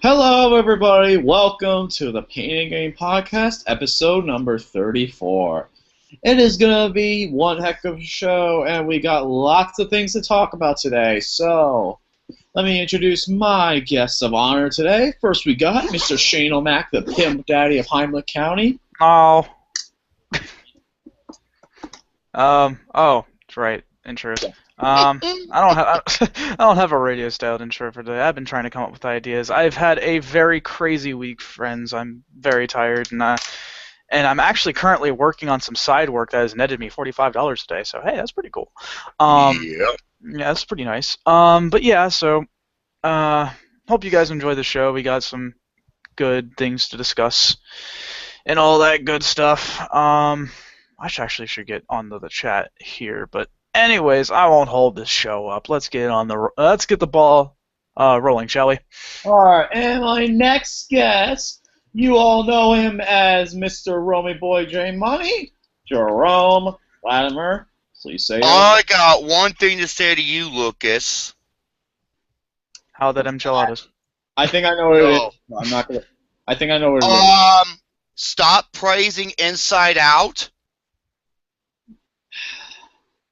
Hello, everybody. Welcome to the Pain and Game Podcast, episode number 34. It is going to be one heck of a show, and we got lots of things to talk about today. So, let me introduce my guests of honor today. First, we got Mr. Shane O'Mac, the Pimp Daddy of Heimlich County. Oh. That's right. Intro. I don't have a radio styled intro for today. I've been trying to come up with ideas. I've had a very crazy week, friends. I'm very tired, and I'm actually currently working on some side work that has netted me $45 a day. So hey, that's pretty cool. Yep. Yeah, that's pretty nice. But yeah, so hope you guys enjoy the show. We got some good things to discuss and all that good stuff. Should get onto the chat here, but anyways, I won't hold this show up. Let's get the ball rolling, shall we? Alright, and my next guest, you all know him as Mr. Romy-Boy J Money, Jerome Latimer. Please say it. I got one thing to say to you, Lucas. How that enchiladas? I think I know what it is. No, I'm not gonna. I think I know what it is. Stop praising Inside Out.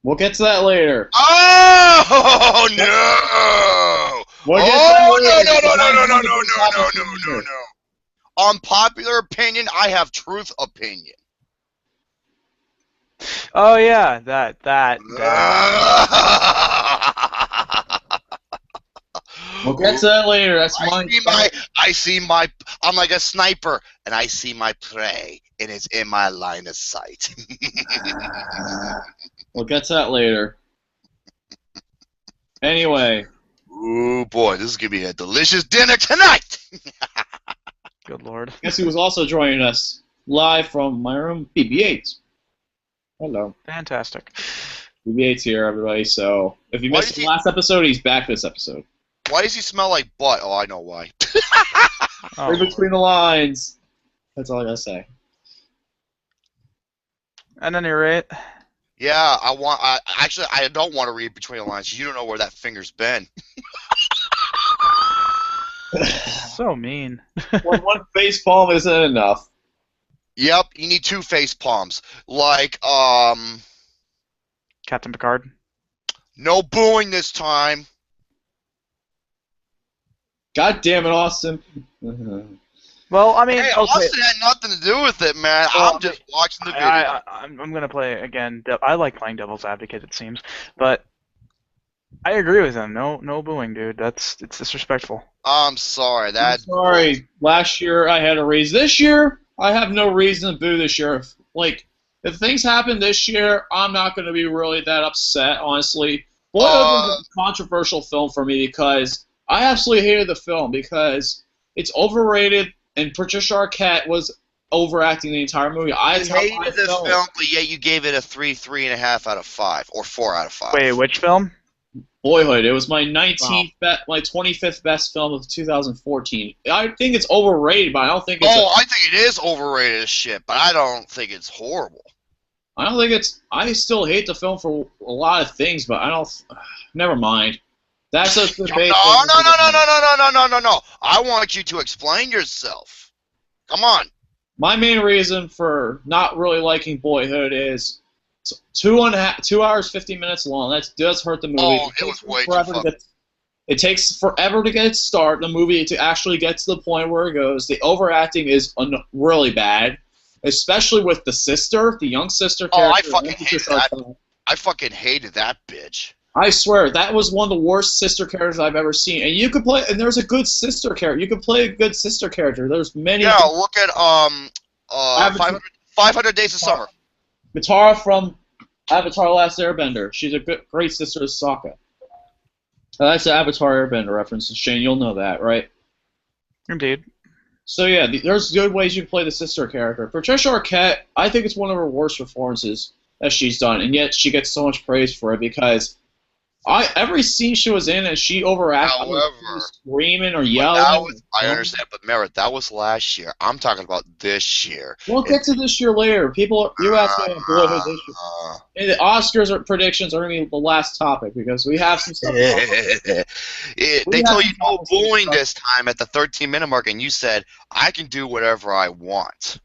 We'll get to that later. Oh no! We'll get Oh to that no! Unpopular opinion. I have truth opinion. Oh yeah, that. We'll get to that later. That's mine. I'm like a sniper, and I see my prey, and it's in my line of sight. We'll get to that later. Anyway. Ooh, boy, this is going to be a delicious dinner tonight! Good lord. Guess who was also joining us live from my room? BB-8. Hello. Fantastic. BB-8's here, everybody. So, if you missed the last episode, he's back this episode. Why does he smell like butt? Oh, I know why. Read between the lines. That's all I gotta say. At any rate. Yeah, I don't want to read between the lines. You don't know where that finger's been. So mean. One face palm isn't enough. Yep, you need two face palms. Like, Captain Picard. No booing this time. God damn it, Austin. Well, I mean, hey, okay. Austin had nothing to do with it, man. Well, I'm just watching the video. I'm gonna play again. I like playing devil's advocate, it seems, but I agree with him. No booing, dude. It's disrespectful. I'm sorry. I'm sorry. Last year I had a raise. This year I have no reason to boo this year. If things happen this year, I'm not going to be really that upset, honestly. Boyhood was a controversial film for me because I absolutely hated the film because it's overrated and Patricia Arquette was overacting the entire movie. I hated this film, but yet you gave it a 3.5 out of 5, or 4 out of 5. Wait, which film? Boyhood. It was my 25th best film of 2014. I think it's overrated, but I don't think it's. I think it is overrated as shit, but I don't think it's horrible. I don't think it's. I still hate the film for a lot of things, but I don't. Never mind. That's a debate. No. I want you to explain yourself. Come on. My main reason for not really liking Boyhood is 2 hours 50 minutes long. That does hurt the movie. Oh, it was way too fun. It takes forever to get it started. The movie to actually get to the point where it goes. The overacting is really bad, especially with the sister, the young sister character. Oh, I fucking hated that. I fucking hated that bitch. I swear, that was one of the worst sister characters I've ever seen. And you could play, and there's a good sister character. You could play a good sister character. There's many. Yeah, look at 500 Days of Summer. Katara from Avatar: Last Airbender. She's a great sister to Sokka. That's the Avatar Airbender reference. Shane, you'll know that, right? Indeed. So yeah, there's good ways you can play the sister character. Patricia Arquette, I think it's one of her worst performances that she's done, and yet she gets so much praise for it because every scene she was in, and she overacted. However, screaming or yelling. I understand, but Merritt, that was last year. I'm talking about this year. We'll get to this year later. You asked me about Boyhood this year. And the Oscars predictions are going to be the last topic because we have some stuff. They told you no booing this time at the 13-minute mark, and you said, I can do whatever I want.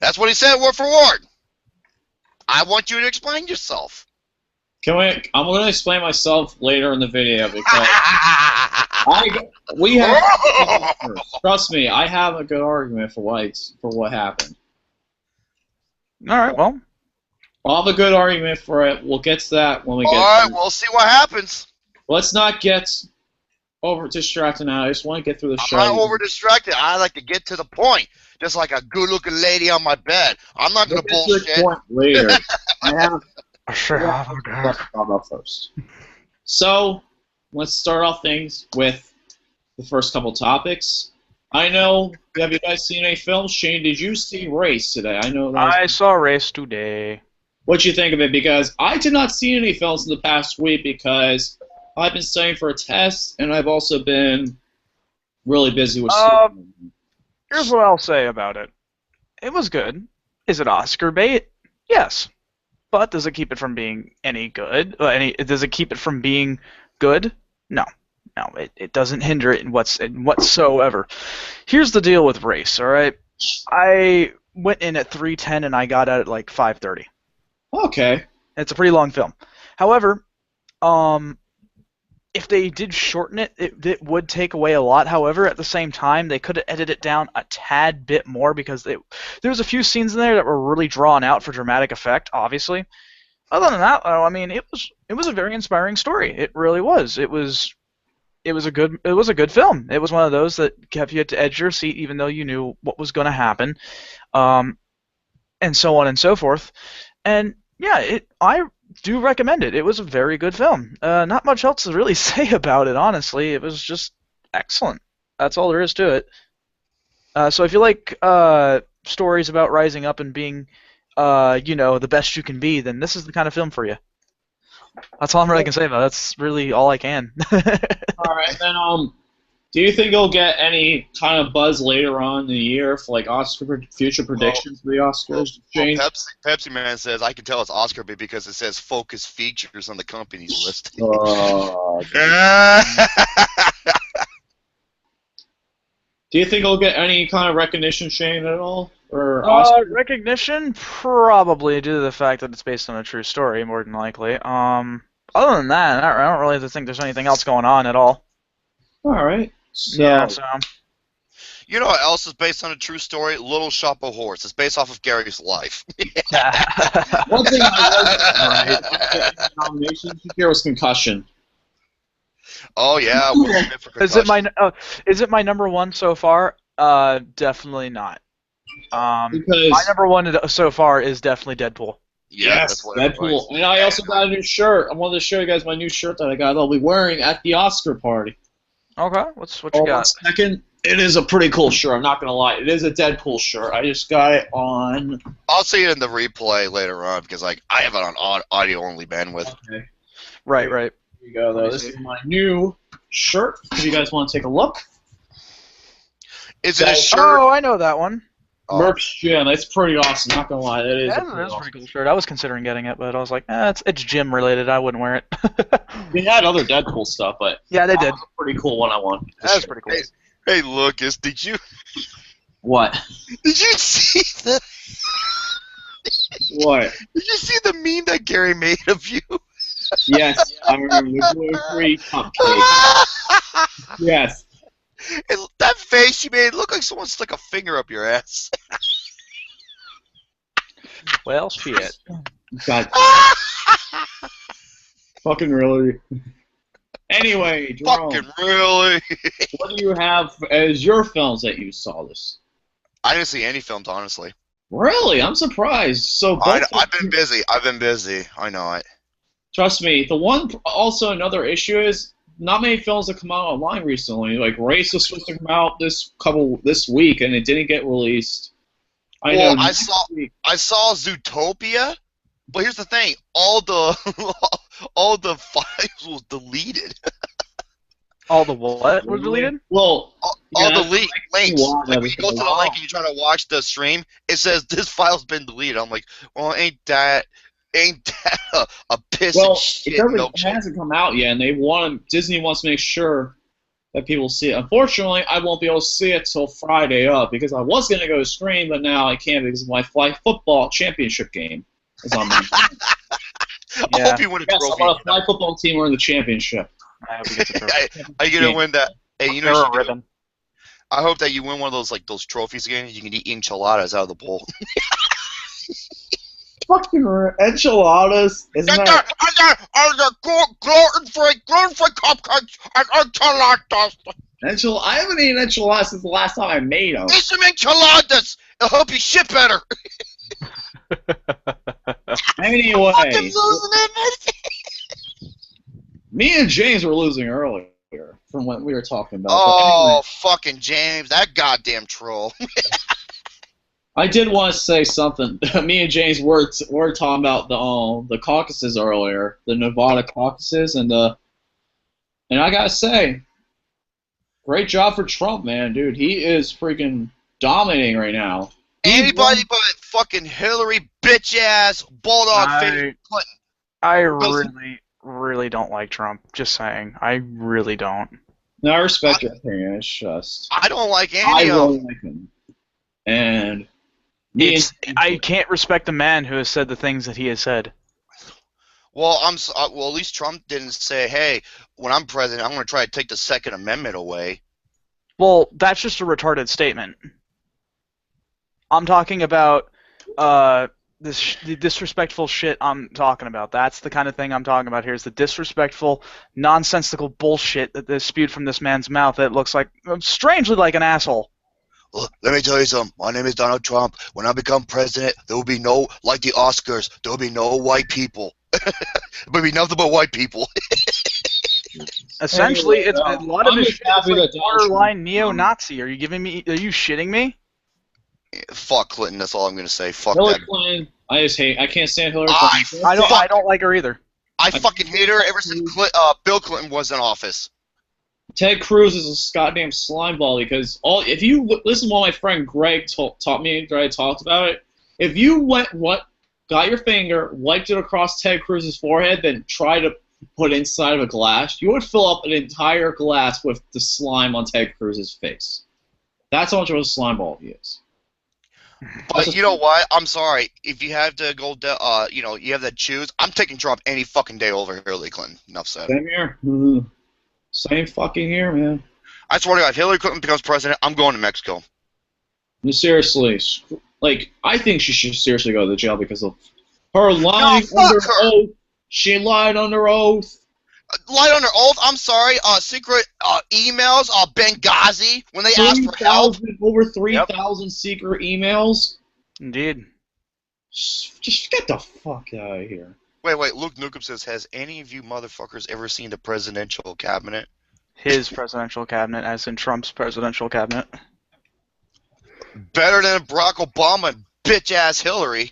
That's what he said, word for word. I want you to explain yourself. I'm going to explain myself later in the video because trust me, I have a good argument for what happened. All right, well, I'll have a good argument for it. We'll get to that when we get. All right, we'll see what happens. Let's not get over distracted now. I just want to get through the show. I'm not over distracted. I like to get to the point, just like a good-looking lady on my bed. I'm not going to bullshit. To the point later. I have. Sure. First. So, let's start off things with the first couple topics. I know. Have you guys seen any films? Shane, did you see Race today? I know. I saw Race today. What'd you think of it? Because I did not see any films in the past week because I've been studying for a test, and I've also been really busy with school. Here's what I'll say about it. It was good. Is it Oscar bait? Yes. But does it keep it from being any good? Does it keep it from being good? No. No, it doesn't hinder it in whatsoever. Here's the deal with Race, all right? I went in at 3:10 and I got out at like 5:30. Okay. It's a pretty long film. However, if they did shorten it, it would take away a lot. However, at the same time, they could have edited it down a tad bit more because there was a few scenes in there that were really drawn out for dramatic effect, obviously. Other than that, though, I mean, it was a very inspiring story. It really was. It was a good film. It was one of those that kept you at the edge of your seat even though you knew what was going to happen, and so on and so forth. And yeah, I do recommend it. It was a very good film. Not much else to really say about it, honestly. It was just excellent. That's all there is to it. So if you like stories about rising up and being, the best you can be, then this is the kind of film for you. That's all I'm really can say about it. That's really all I can. All right, then. Do you think you'll get any kind of buzz later on in the year for like Oscar future predictions for the Oscars? Pepsi Man says I can tell it's Oscar bait because it says focus features on the company's list. Do you think it'll get any kind of recognition, Shane, at all? Or recognition? Probably, due to the fact that it's based on a true story, more than likely. Other than that, I don't really think there's anything else going on at all. All right. So. You know what else is based on a true story? Little Shop of Horrors. It's based off of Gary's life. One thing I was nominations this year was Concussion. Oh yeah. Is it my number one so far? Definitely not. Because my number one so far is definitely Deadpool. Yes, Deadpool. And I also got a new shirt. I wanted to show you guys my new shirt that I got. I'll be wearing at the Oscar party. Okay, what you got? 1 second. It is a pretty cool shirt. I'm not gonna lie. It is a Deadpool shirt. I just got it on. I'll see it in the replay later on because I have it on audio only bandwidth. Okay. Right. Here you go. Though this is my new shirt. If you guys want to take a look. Is it a shirt? Oh, I know that one. Merch Gym. It's pretty awesome. Not gonna lie. That is. That is a pretty cool shirt. I was considering getting it, but I was like, it's gym related. I wouldn't wear it. We had other Deadpool stuff, but yeah, they did. That was a pretty cool one. I want. That was pretty cool. Hey, Lucas, did you? What? Did you see the? What? Did you see the meme that Gary made of you? Yes, I remember the gluten-free cupcake. Yes. That face you made looked like someone stuck a finger up your ass. Well, shit. God. Fucking really. Anyway, Jerome, Fucking really. What do you have as your films that you saw this? I didn't see any films, honestly. Really? I'm surprised. So I've been busy. I know it. Trust me. Also, another issue is not many films have come out online recently. Like Race was supposed to come out this week, and it didn't get released. I saw Zootopia, but here's the thing: all the all the files was deleted. All the what was deleted? Well, All yeah, the links. wild Like when you go to the Oh. link and you try to watch the stream, it says this file's been deleted. I'm like, well, ain't that a piss well, and it shit doesn't. It milkshake? hasn't come out yet, and Disney wants to make sure that people see it. Unfortunately, I won't be able to see it till Friday up because I was gonna go to stream, but now I can't because my flag football championship game is on. I Yeah. hope you win a Yes, trophy. I'm on a flag football team. We're in the championship. I hope he gets a trophy. Are you gonna win that? Hey, you know Or what a you should do? ribbon. I hope that you win one of those trophies again. You can eat enchiladas out of the bowl. Fucking enchiladas, isn't that? Gluten-free cupcakes and enchiladas. I haven't eaten enchiladas since the last time I made them. Eat some enchiladas. It'll help you shit better. Anyway, Fucking losing it. me and James were losing earlier from what we were talking about. But Oh, anyway, fucking James, that goddamn troll. I did want to say something. Me and James were talking about the caucuses earlier, the Nevada caucuses, and I gotta say, great job for Trump, man, dude. He is freaking dominating right now. Anybody but fucking Hillary, bitch ass, bulldog face Clinton. I really don't like Trump. Just saying. I really don't. No, I respect your opinion. It's just I don't like I any of really them. like him, and I can't respect a man who has said the things that he has said. Well, at least Trump didn't say, "Hey, when I'm president, I'm going to try to take the Second Amendment away." Well, that's just a retarded statement. I'm talking about the disrespectful shit I'm talking about. That's the kind of thing I'm talking about here, is the disrespectful, nonsensical bullshit that is spewed from this man's mouth that looks like, strangely like an asshole. Well, let me tell you something. My name is Donald Trump. When I become president, there will be no, like the Oscars, there will be no white people. There will be nothing but white people. Essentially, Anyway, it's a lot of I'm his just shit is happy like that Donald borderline Trump- neo-Nazi. Are you shitting me? Fuck Clinton. That's all I'm going to say. Fuck Hillary that. Clinton, I can't stand Hillary I Clinton. I don't like her either. I fucking hate her ever since Bill Clinton was in office. Ted Cruz is a goddamn slimeball because if you listen to what my friend Greg taught me, Greg talked about it. If you got your finger, wiped it across Ted Cruz's forehead, then tried to put it inside of a glass, you would fill up an entire glass with the slime on Ted Cruz's face. That's how much of a slimeball he is. But you know what? I'm sorry. If you have to go, you have to choose. I'm taking Trump any fucking day over Hillary Clinton. Enough said. Same here. Same fucking here, man. I swear to God, if Hillary Clinton becomes president, I'm going to Mexico. Seriously, I think she should seriously go to jail because of her lying No, fuck under her. oath. She lied under oath. Lied under oath. I'm sorry. Secret emails. Benghazi when they asked for help. Over 3,000 secret emails. Indeed. Just get the fuck out of here. Wait. Luke Nukem says, has any of you motherfuckers ever seen the presidential cabinet? His presidential cabinet, as in Trump's presidential cabinet. Better than Barack Obama and bitch-ass Hillary.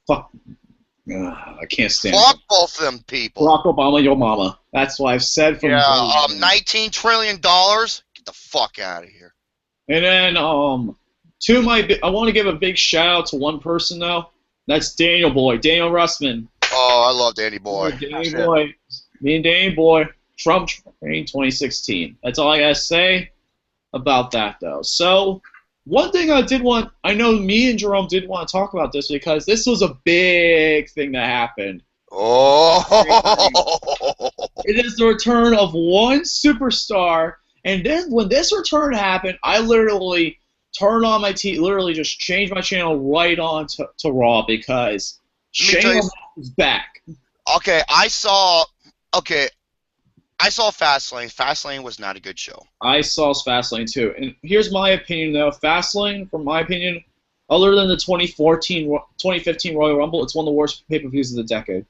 Fuck. I can't stand Fuck it. both of them people. Barack Obama, your mama. That's what I've said from Yeah, day one. $19 trillion? Get the fuck out of here. And then, I want to give a big shout out to one person though. That's Daniel Russman. Oh, I love Danny Boy. Danny Boy. Me and Danny Boy. Trump in 2016. That's all I gotta say about that though. So, one thing I know me and Jerome did want to talk about this because this was a big thing that happened. Oh. It is the return of one superstar, and then when this return happened, I literally turned on my TV, literally just changed my channel right on to Raw because Shane O'Mac is back. Okay, I saw Fastlane. Fastlane was not a good show. I saw Fastlane too, and here's my opinion though. Fastlane, from my opinion, other than the 2015 Royal Rumble, it's one of the worst pay-per-views of the decade.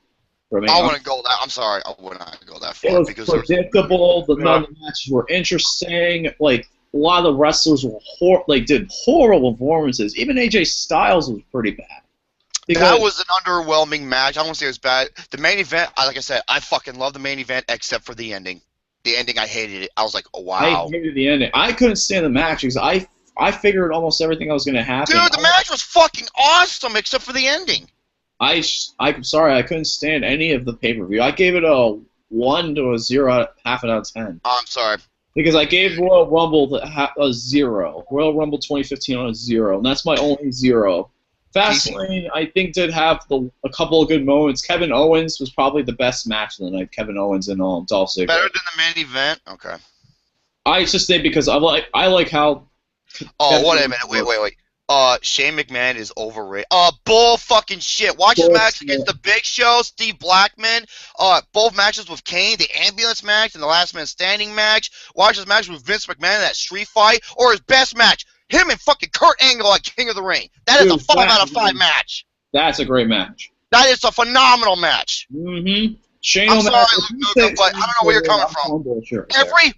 For me. I wouldn't go that. I'm sorry, I would not go that far. It was because predictable. None of the matches were interesting. Like a lot of the wrestlers were did horrible performances. Even AJ Styles was pretty bad. That was an underwhelming match. I don't want to say it was bad. The main event, like I said, I fucking love the main event except for the ending. The ending, I hated it. I was like, oh, wow. I hated the ending. I couldn't stand the match because I figured almost everything that was going to happen. Dude, the match was fucking awesome except for the ending. I'm sorry, I couldn't stand any of the pay-per-view. I gave it a 1 to a 0 half out of 10. I'm sorry. Because I gave Royal Rumble a 0. Royal Rumble 2015 on a 0, and that's my only 0. Fastlane, I think, did have a couple of good moments. Kevin Owens was probably the best match of the night. Kevin Owens and Dolph Ziggler. Better than the main event? Okay. I just think because I like how... Oh, wait a minute. Wait. Shane McMahon is overrated. Bull fucking shit. Watch his match against the Big Show, Steve Blackman. Both matches with Kane, the ambulance match and the last man standing match. Watch his match with Vince McMahon in that street fight. Or his best match, him and fucking Kurt Angle at King of the Ring. That is a 5 out of 5 match. That's a great match. That is a phenomenal match. Mm-hmm. Shane I'm sorry, Luke, but I don't know where you're coming from. Every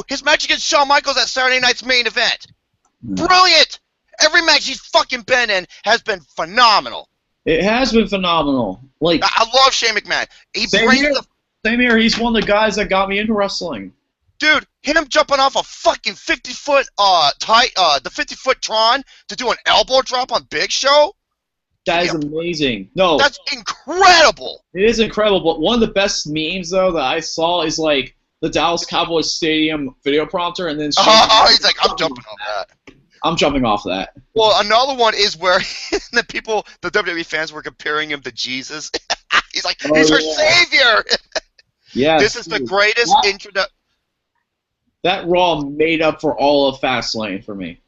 his match against Shawn Michaels at Saturday night's main event. Brilliant. Every match he's fucking been in has been phenomenal. It has been phenomenal. Like I love Shane McMahon. Same here. He's one of the guys that got me into wrestling. Dude, him jumping off a fucking 50-foot the 50-foot Tron to do an elbow drop on Big Show. That is amazing. No, that's incredible. It is incredible. But one of the best memes though that I saw is like the Dallas Cowboys Stadium video prompter, and then he's like, I'm jumping off that. I'm jumping off that. Well, another one is where the WWE fans were comparing him to Jesus. He's like, he's our savior. Yeah. This is the greatest introduction. That Raw made up for all of Fastlane for me.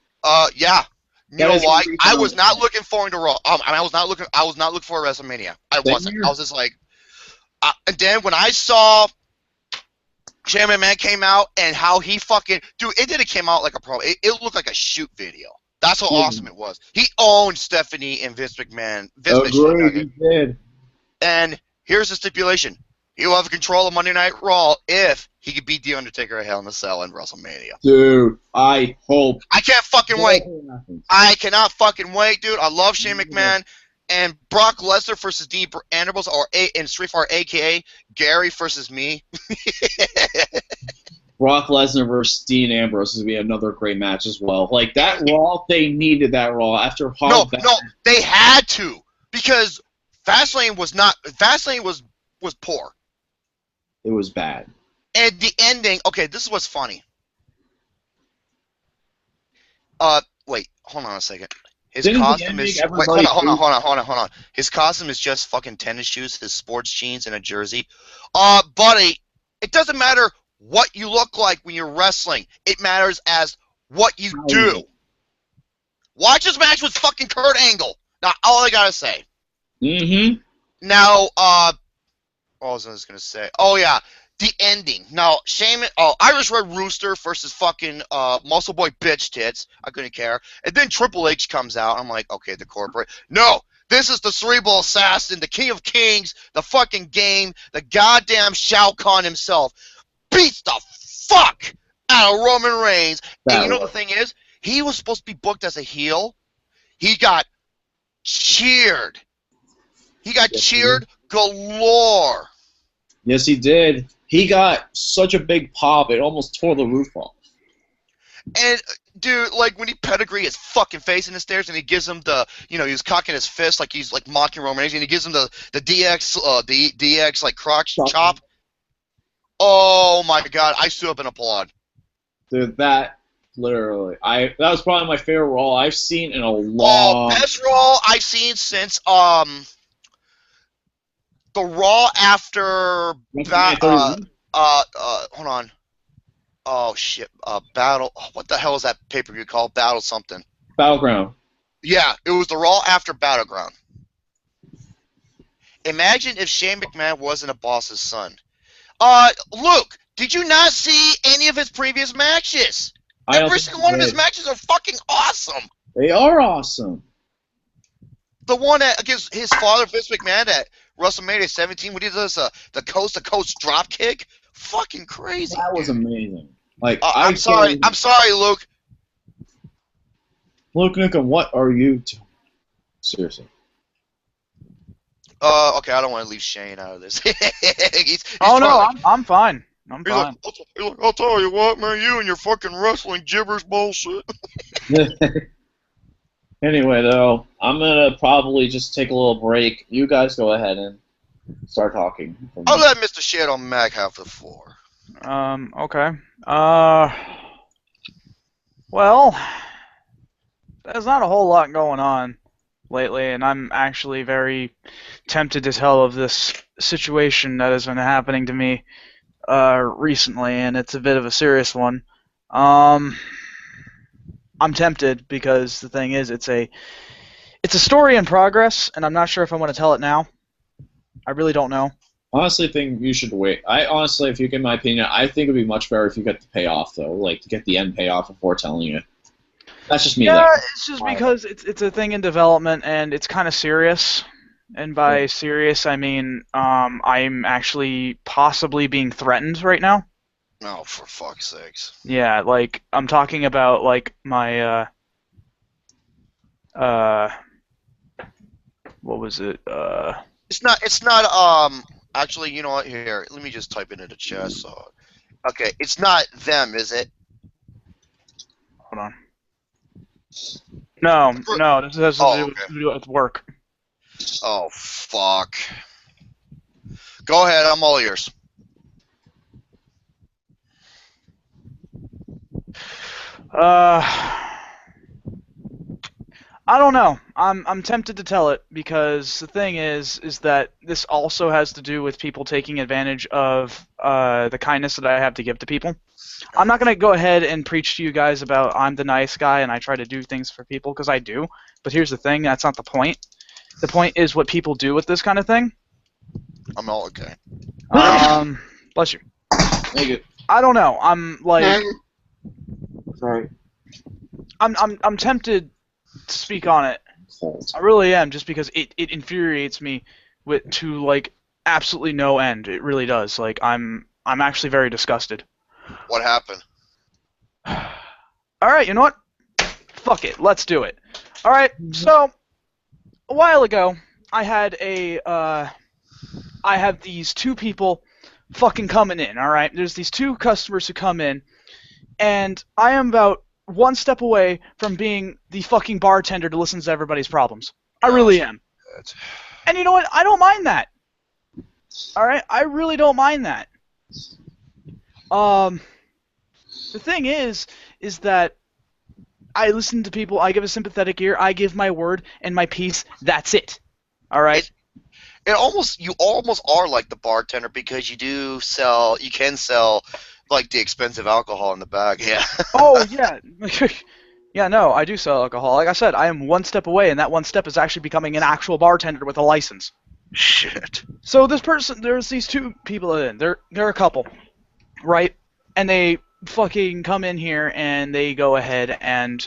Yeah. You know why? I was not looking forward to Raw. I was not looking for WrestleMania. I wasn't. I was just like, and then when I saw Shane McMahon came out and how he fucking it didn't came out like a pro. It looked like a shoot video. That's how awesome it was. He owned Stephanie and Vince McMahon. He did. And here's the stipulation: he will have control of Monday Night Raw if he could beat The Undertaker at Hell in a Cell in WrestleMania. Dude, I hope. I can't fucking wait. I cannot fucking wait, dude. I love Shane McMahon. And Brock Lesnar versus Dean Ambrose, or in Street Fighter, a.k.a. Gary versus me. Brock Lesnar versus Dean Ambrose is going to be another great match as well. Like, that Raw, they needed that Raw after No, they had to. Because Fastlane was poor. It was bad. And the ending, okay, this is what's funny. Wait, hold on a second. His costume is hold on. His costume is just fucking tennis shoes, his sports jeans, and a jersey. Buddy, it doesn't matter what you look like when you're wrestling. It matters as what you do. Watch this match with fucking Kurt Angle. Now, all I gotta say. Mm-hmm. Now, what was I gonna say? Oh yeah. The ending. Now, Irish Red Rooster versus fucking Muscle Boy Bitch Tits. I couldn't care. And then Triple H comes out. I'm like, okay, the corporate. No, this is the Cerebral Assassin, the King of Kings, the fucking game, the goddamn Shao Kahn himself. Beats the fuck out of Roman Reigns. And you know the thing is? He was supposed to be booked as a heel. He got cheered. He got cheered galore. Yes, he did. He got such a big pop, it almost tore the roof off. And, dude, like, when he pedigree his fucking face in the stairs and he gives him the, he was cocking his fist like he's, like, mocking Roman Reigns, and he gives him the DX, like, crotch chop. Oh, my God. I stood up and applaud. Dude, that, literally, that was probably my favorite Raw I've seen in a long time. Best Raw I've seen since, the Raw after hold on. Oh shit. Battle. What the hell is that pay-per-view called? Battle something. Battleground. Yeah, it was the Raw after Battleground. Imagine if Shane McMahon wasn't a boss's son. Luke, did you not see any of his previous matches? Every single one of his matches are fucking awesome. They are awesome. The one against his father, Vince McMahon, at WrestleMania 17, when he does the coast-to-coast drop kick, fucking crazy. That was amazing. Like, I'm sorry, Luke. Luke Nukem, what are you doing? Seriously. Okay, I don't want to leave Shane out of this. he's Oh no, probably I'm fine. I'm he's fine. like, I'll tell you what, man, you and your fucking wrestling gibberish bullshit. Anyway, though, I'm gonna probably just take a little break. You guys go ahead and start talking. I'll let Mr. Shadow Mac have the floor. Okay. Well, there's not a whole lot going on lately, and I'm actually very tempted to tell of this situation that has been happening to me recently, and it's a bit of a serious one. I'm tempted because the thing is, it's a story in progress, and I'm not sure if I want to tell it now. I really don't know. Honestly, think you should wait. I honestly, if you get my opinion, I think it'd be much better if you get the payoff though, like to get the end payoff before telling you. That's just me. Yeah, Though. it's just because it's a thing in development and it's kind of serious. And by serious, I mean I'm actually possibly being threatened right now. No, for fuck's sakes. Yeah, like I'm talking about like my what was it? It's not actually, you know what, here, let me just type it into chat, so okay, it's not them, is it? Hold on. No, this has to do with work. Oh, fuck. Go ahead, I'm all ears. I don't know. I'm tempted to tell it because the thing is that this also has to do with people taking advantage of the kindness that I have to give to people. I'm not gonna go ahead and preach to you guys about I'm the nice guy and I try to do things for people because I do. But here's the thing: that's not the point. The point is what people do with this kind of thing. I'm all okay. Bless you. Thank you. I don't know. I'm like, Sorry. I'm tempted to speak on it. Cold. I really am, just because it infuriates me to like absolutely no end. It really does. Like I'm actually very disgusted. What happened? All right, you know what? Fuck it. Let's do it. All right. So a while ago, I have these two people fucking coming in. All right. There's these two customers who come in, and I am about one step away from being the fucking bartender to listen to everybody's problems. I really am. And you know what? I don't mind that. Alright? I really don't mind that. The thing is that I listen to people, I give a sympathetic ear, I give my word and my piece, that's it. Alright? You almost are like the bartender because you can sell like the expensive alcohol in the bag, yeah. Oh, yeah. Yeah, no, I do sell alcohol. Like I said, I am one step away, and that one step is actually becoming an actual bartender with a license. Shit. So there's these two people in. They're a couple, right? And they fucking come in here and they go ahead and,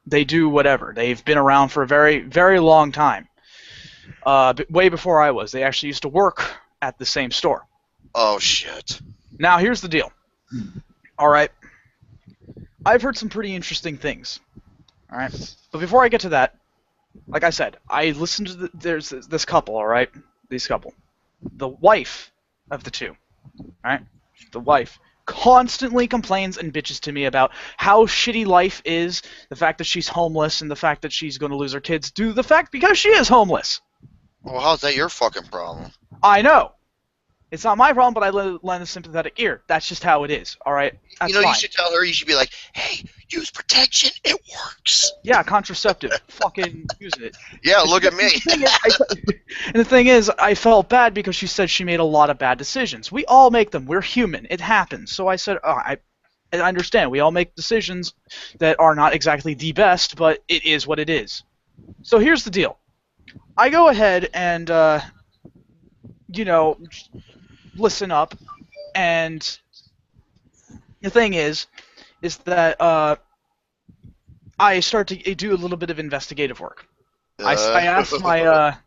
they do whatever. They've been around for a very, very long time. Way before I was. They actually used to work at the same store. Oh, shit. Now, here's the deal. All right. I've heard some pretty interesting things. All right. But before I get to that, like I said, I listened to there's this couple, all right? These couple. The wife of the two, all right? The wife constantly complains and bitches to me about how shitty life is, the fact that she's homeless, and the fact that she's going to lose her kids due to the fact because she is homeless. Well, how's that your fucking problem? I know. It's not my problem, but I lend a sympathetic ear. That's just how it is, all right? That's fine. You should tell her, you should be like, hey, use protection, it works. Yeah, contraceptive. Fucking use it. Yeah, look at me. And the thing is, I felt bad because she said she made a lot of bad decisions. We all make them. We're human. It happens. So I said, I understand. We all make decisions that are not exactly the best, but it is what it is. So here's the deal. I go ahead and, listen up, and the thing is that I start to do a little bit of investigative work. I asked my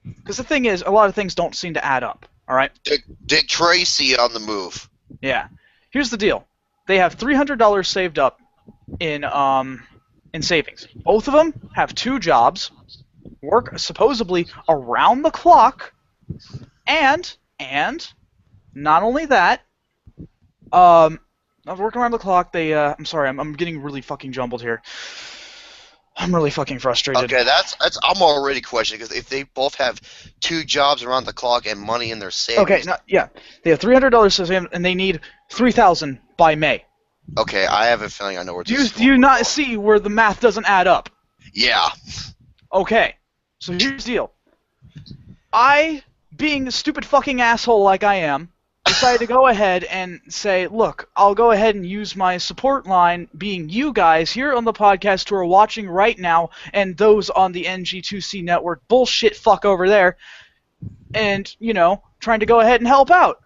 because the thing is, a lot of things don't seem to add up. All right. Dick Tracy on the move. Yeah. Here's the deal. They have $300 saved up in savings. Both of them have two jobs. work supposedly around the clock, and not only that, I was working around the clock. I'm sorry, I'm getting really fucking jumbled here. I'm really fucking frustrated. Okay, that's I'm already questioning because if they both have 2 jobs around the clock and money in their savings. Okay, yeah, they have $300 to save, and they need $3,000 by May. Okay, I have a feeling I know where this is Do you going. not see where the math doesn't add up? Yeah. Okay, so here's the deal. I, being the stupid fucking asshole like I am, decided to go ahead and say, look, I'll go ahead and use my support line, being you guys here on the podcast who are watching right now, and those on the NG2C network bullshit fuck over there, and, you know, trying to go ahead and help out.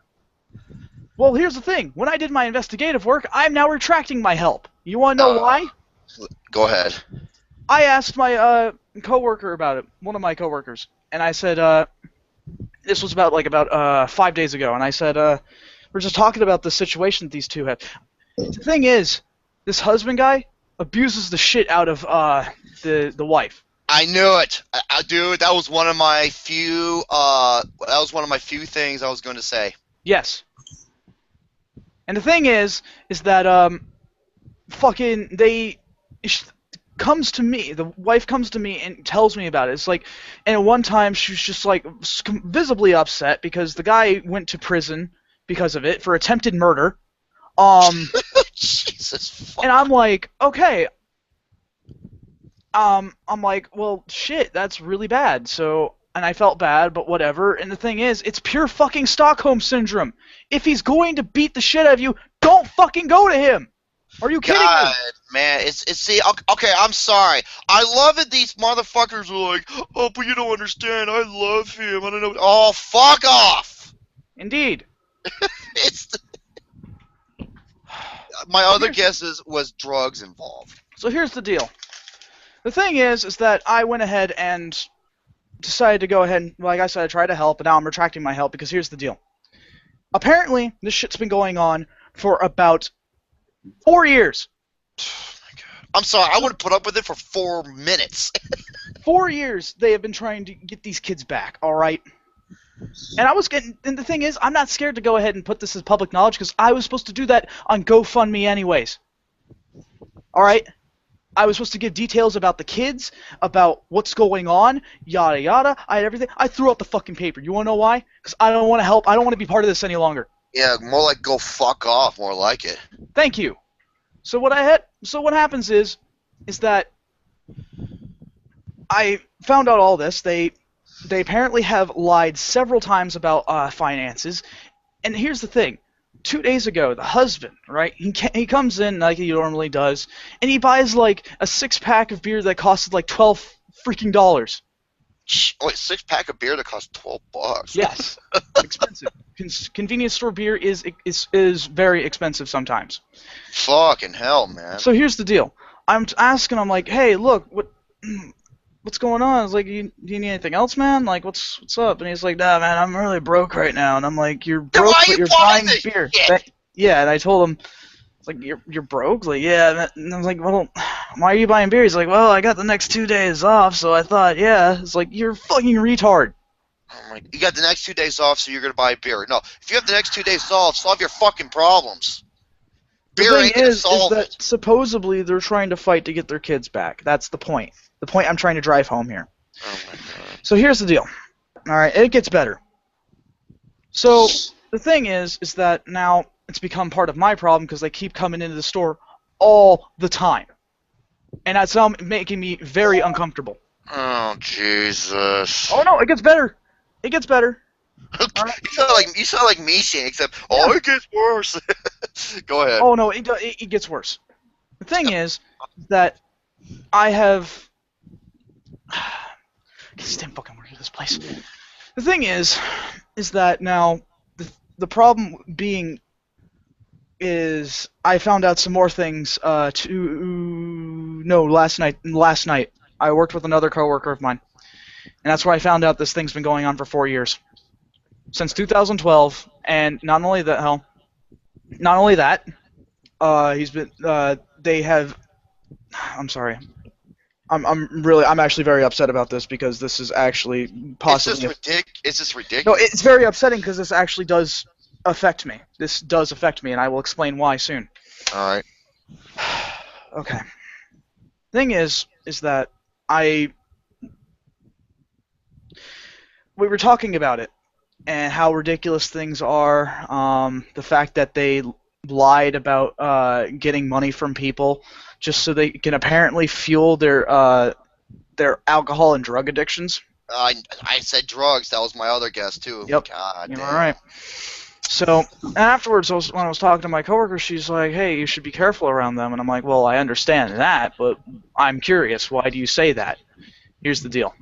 Well, here's the thing. When I did my investigative work, I'm now retracting my help. You want to know why? Go ahead. I asked my coworker about it, one of my coworkers, and I said, this was about 5 days ago, and I said, we're just talking about the situation that these two have. The thing is, this husband guy abuses the shit out of the wife. I knew it, dude. That was one of my few. That was one of my few things I was going to say. Yes. And the thing is that comes to me. The wife comes to me and tells me about it. It's like, and at one time she was just like visibly upset because the guy went to prison because of it for attempted murder. Jesus fuck. And I'm like, okay. I'm like, well, shit, that's really bad. So, and I felt bad, but whatever. And the thing is, it's pure fucking Stockholm syndrome. If he's going to beat the shit out of you, don't fucking go to him. Are you kidding me? Man, see, okay, I'm sorry. I love it. These motherfuckers are like, oh, but you don't understand. I love him. I don't know. Oh, fuck off. Indeed. My other guesses was drugs involved. So here's the deal. The thing is that I went ahead and decided to go ahead and, like I said, I tried to help, but now I'm retracting my help because here's the deal. Apparently, this shit's been going on for about 4 years. Oh my God. I'm sorry, I would have put up with it for 4 minutes. 4 years they have been trying to get these kids back, alright? And the thing is, I'm not scared to go ahead and put this as public knowledge because I was supposed to do that on GoFundMe anyways. Alright? I was supposed to give details about the kids, about what's going on, yada yada. I had everything. I threw out the fucking paper. You want to know why? Because I don't want to help. I don't want to be part of this any longer. Yeah, more like go fuck off, more like it. Thank you. So what happens is that I found out all this. They apparently have lied several times about finances. And here's the thing. 2 days ago, the husband, right, he comes in like he normally does, and he buys like a 6-pack of beer that costed like $12 freaking. Wait, 6-pack of beer that costs $12? Yes, expensive. Convenience store beer is very expensive sometimes. Fucking hell, man. So here's the deal. I'm asking him like, hey, look, what's going on? I was like, do you need anything else, man? Like, what's up? And he's like, nah, man, I'm really broke right now. And I'm like, you're broke, but you're buying beer. Yeah, and I told him, it's like, you're broke? Like, yeah. And I was like, well, why are you buying beer? He's like, well, I got the next 2 days off, so I thought, yeah. It's like, you're a fucking retard. Oh my, you got the next 2 days off, so you're going to buy beer. No, if you have the next 2 days off, solve your fucking problems. Beer ain't going to solve it. The thing is that supposedly they're trying to fight to get their kids back. That's the point. The point I'm trying to drive home here. Oh my God. So here's the deal. Alright, it gets better. So, the thing is that now it's become part of my problem because they keep coming into the store all the time. And that's now making me very uncomfortable. Oh, Jesus. Oh no, it gets better. It gets better. Right. You sound like me, Shane, except, it gets worse. Go ahead. Oh no, it gets worse. The thing is that I have... I can't stand fucking working at this place. The thing is that now the problem being is I found out some more things. Last night I worked with another coworker of mine, and that's where I found out this thing's been going on for 4 years, since 2012. And not only that, he's been. They have. I'm sorry. I'm actually very upset about this because this is actually possibly. It's just ridiculous. No, it's very upsetting because this actually does affect me. This does affect me, and I will explain why soon. All right. Okay. Thing is that we were talking about it and how ridiculous things are. The fact that they lied about getting money from people just so they can apparently fuel their alcohol and drug addictions. I said drugs. That was my other guess too. Yep. God You're damn. all right. So afterwards, when I was talking to my coworker, she's like, "Hey, you should be careful around them." And I'm like, "Well, I understand that, but I'm curious. Why do you say that?" Here's the deal.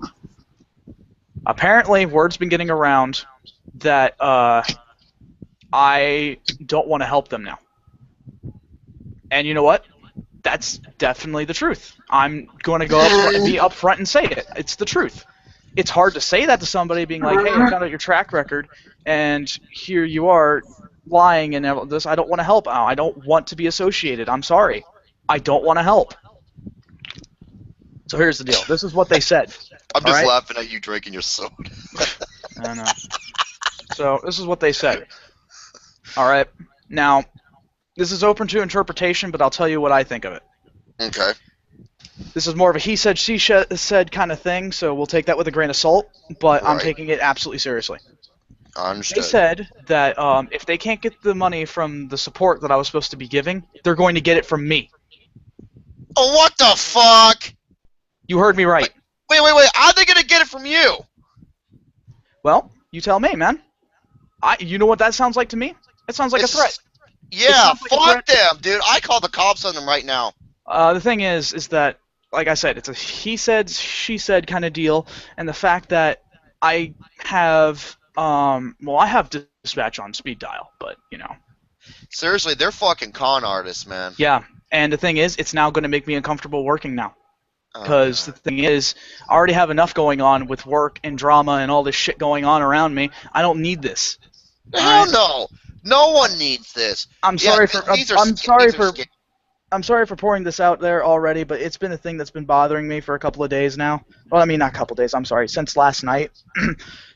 Apparently, word's been getting around that I don't want to help them now. And you know what? That's definitely the truth. I'm going to go up and be upfront and say it. It's the truth. It's hard to say that to somebody, being like, "Hey, I found out your track record, and here you are lying and all this. I don't want to help. I don't want to be associated. I'm sorry. I don't want to help." So here's the deal. This is what they said. I'm just right? laughing at you drinking your soda. I know. So this is what they said. All right. Now, this is open to interpretation, but I'll tell you what I think of it. Okay. This is more of a he said, she said kind of thing, so we'll take that with a grain of salt, but I'm Right. taking it absolutely seriously. I understand. They said that if they can't get the money from the support that I was supposed to be giving, they're going to get it from me. Oh, what the fuck? You heard me right. Wait. How are they gonna get it from you? Well, you tell me, man. You know what that sounds like to me? It sounds like a threat. Yeah, sounds like fuck them, dude. I call the cops on them right now. The thing is that, like I said, it's a he said, she said kind of deal, and the fact that I have, I have dispatch on speed dial, but, you know. Seriously, they're fucking con artists, man. Yeah, and the thing is, it's now going to make me uncomfortable working now. Oh, Because the thing is, I already have enough going on with work and drama and all this shit going on around me. I don't need this. Hell no. No one needs this. I'm sorry for pouring this out there already, but it's been a thing that's been bothering me for a couple of days now. Well, I mean, not a couple of days. I'm sorry, since last night.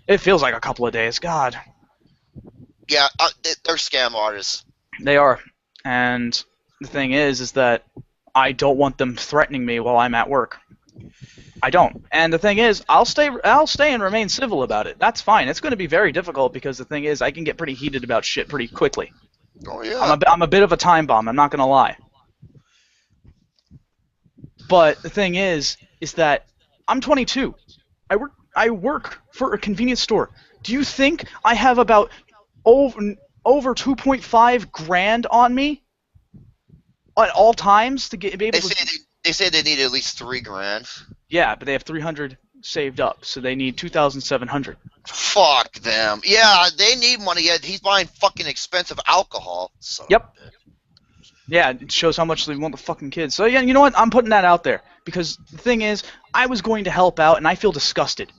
It feels like a couple of days. God. Yeah, they're scam artists. They are, and the thing is that I don't want them threatening me while I'm at work. I don't. And the thing is, I'll stay and remain civil about it. That's fine. It's going to be very difficult because the thing is, I can get pretty heated about shit pretty quickly. Oh yeah. I'm a bit of a time bomb. I'm not going to lie. But the thing is that I'm 22. I work for a convenience store. Do you think I have about over 2.5 grand on me at all times to be able to? They say they need at least $3 grand. Yeah, but they have 300 saved up, so they need 2,700. Fuck them. Yeah, they need money. Yeah, he's buying fucking expensive alcohol. So. Yep. Yeah, it shows how much they want the fucking kids. So yeah, you know what? I'm putting that out there because the thing is, I was going to help out, and I feel disgusted.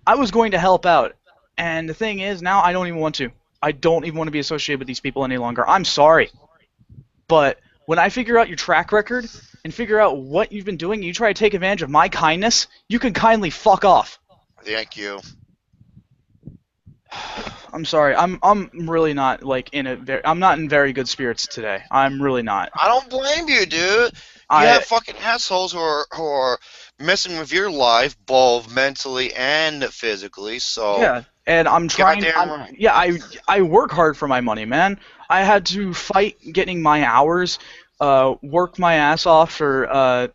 I was going to help out, and the thing is, now I don't even want to. I don't even want to be associated with these people any longer. I'm sorry, but when I figure out your track record and figure out what you've been doing, and you try to take advantage of my kindness, you can kindly fuck off. Thank you. I'm sorry. I'm really not I'm not in very good spirits today. I'm really not. I don't blame you, dude. You have fucking assholes who are messing with your life, both mentally and physically. So yeah, and I'm trying. I work hard for my money, man. I had to fight getting my hours, work my ass off for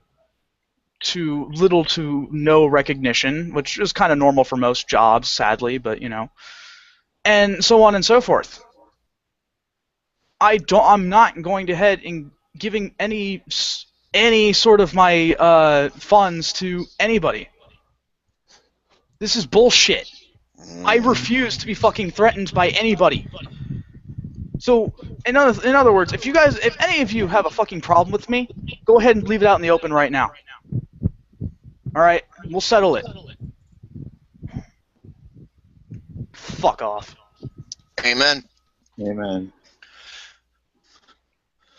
to little to no recognition, which is kind of normal for most jobs, sadly, but you know. And so on and so forth. I'm not going to head and giving any sort of my funds to anybody. This is bullshit. I refuse to be fucking threatened by anybody. So, in other words, if any of you have a fucking problem with me, go ahead and leave it out in the open right now. All right, we'll settle it. Fuck off. Amen. Amen.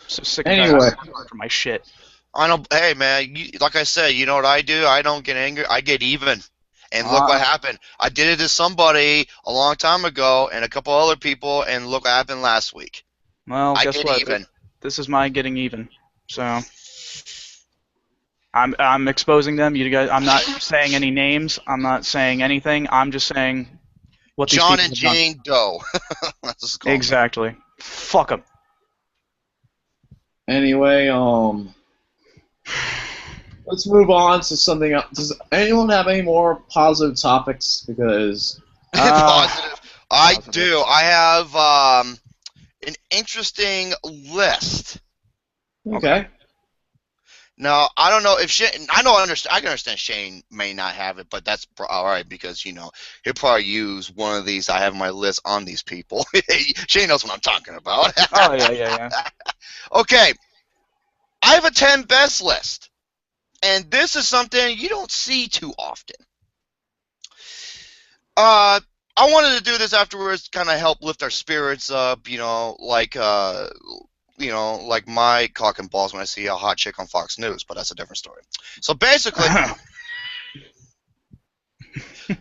So sick Anyway. of for my shit. I don't. Hey, man, like I said, you know what I do? I don't get angry. I get even. And look what happened. I did it to somebody a long time ago, and a couple other people, and look what happened last week. Well, I guess get what? even. This is my getting even. So I'm exposing them. You guys, I'm not saying any names. I'm not saying anything. I'm just saying what these John people and have done. Jane Doe. That's just called Exactly. Fuck them. Anyway, let's move on to something else. Does anyone have any more positive topics? Because Positive. I Positive. do. I have an interesting list. okay. Now, I don't know if Shane. I can understand Shane may not have it, but that's all right because he'll probably use one of these I have on my list on these people. Shane knows what I'm talking about. Oh yeah. Okay, I have a 10 best list, and this is something you don't see too often. I wanted to do this afterwards, kind of help lift our spirits up, like my cock and balls when I see a hot chick on Fox News, but that's a different story. So basically,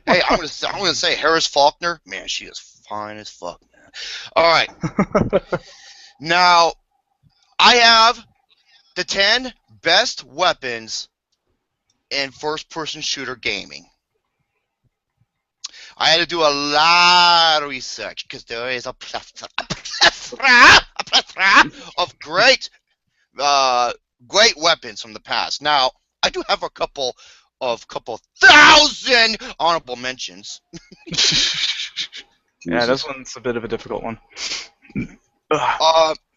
hey, I'm gonna say Harris Faulkner, man, she is fine as fuck, man. All right, now I have the 10 best weapons in first-person shooter gaming. I had to do a lot of research because there is a plethora of great weapons from the past. Now, I do have a couple thousand honorable mentions. Yeah, this one's a bit of a difficult one.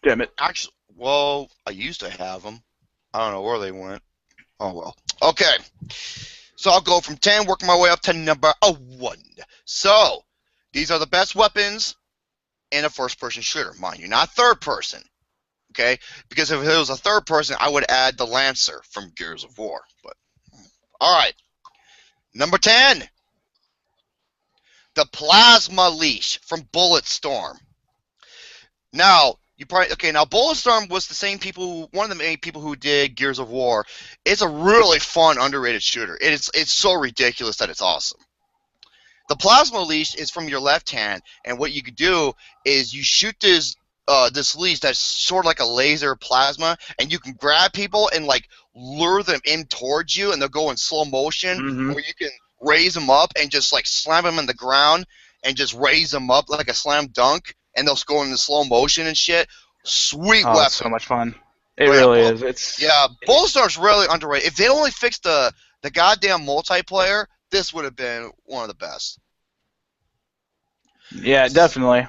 Damn it. Actually, well, I used to have them. I don't know where they went. Oh well. Okay. So I'll go from 10, working my way up to number 1. So, these are the best weapons in a first-person shooter, mind you, not third-person. Okay? Because if it was a third-person, I would add the Lancer from Gears of War. But all right. Number 10. The Plasma Leash from Bulletstorm. Now, now Bulletstorm was one of the main people who did Gears of War. It's a really fun, underrated shooter. It's so ridiculous that it's awesome. The Plasma Leash is from your left hand, and what you could do is you shoot this leash that's sort of like a laser plasma, and you can grab people and like lure them in towards you, and they'll go in slow motion, or you can raise them up and just like slam them in the ground and just raise them up like a slam dunk, and they'll go into slow motion and shit. Sweet weapon. It's so much fun. It really is. Bulletstorm's really underrated. If they only fixed the goddamn multiplayer, this would have been one of the best. Yeah, definitely.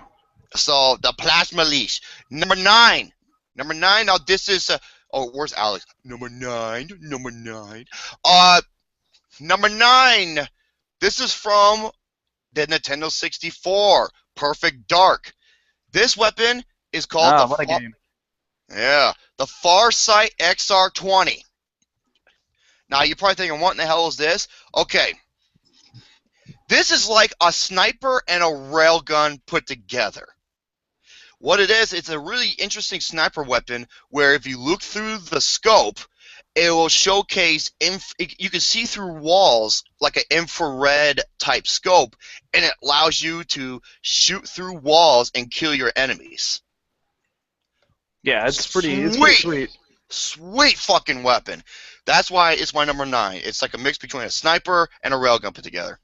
So, the Plasma Leash. Number 9. Now this is... where's Alex? Number 9. Number 9. This is from the Nintendo 64. Perfect Dark. This weapon is called what a game. Yeah, the Farsight XR20. Now, you're probably thinking, what in the hell is this? Okay. This is like a sniper and a railgun put together. What it is, it's a really interesting sniper weapon where if you look through the scope, it will showcase, you can see through walls like an infrared type scope, and it allows you to shoot through walls and kill your enemies. Yeah, it's pretty sweet. Sweet fucking weapon. That's why it's my number 9. It's like a mix between a sniper and a railgun put together.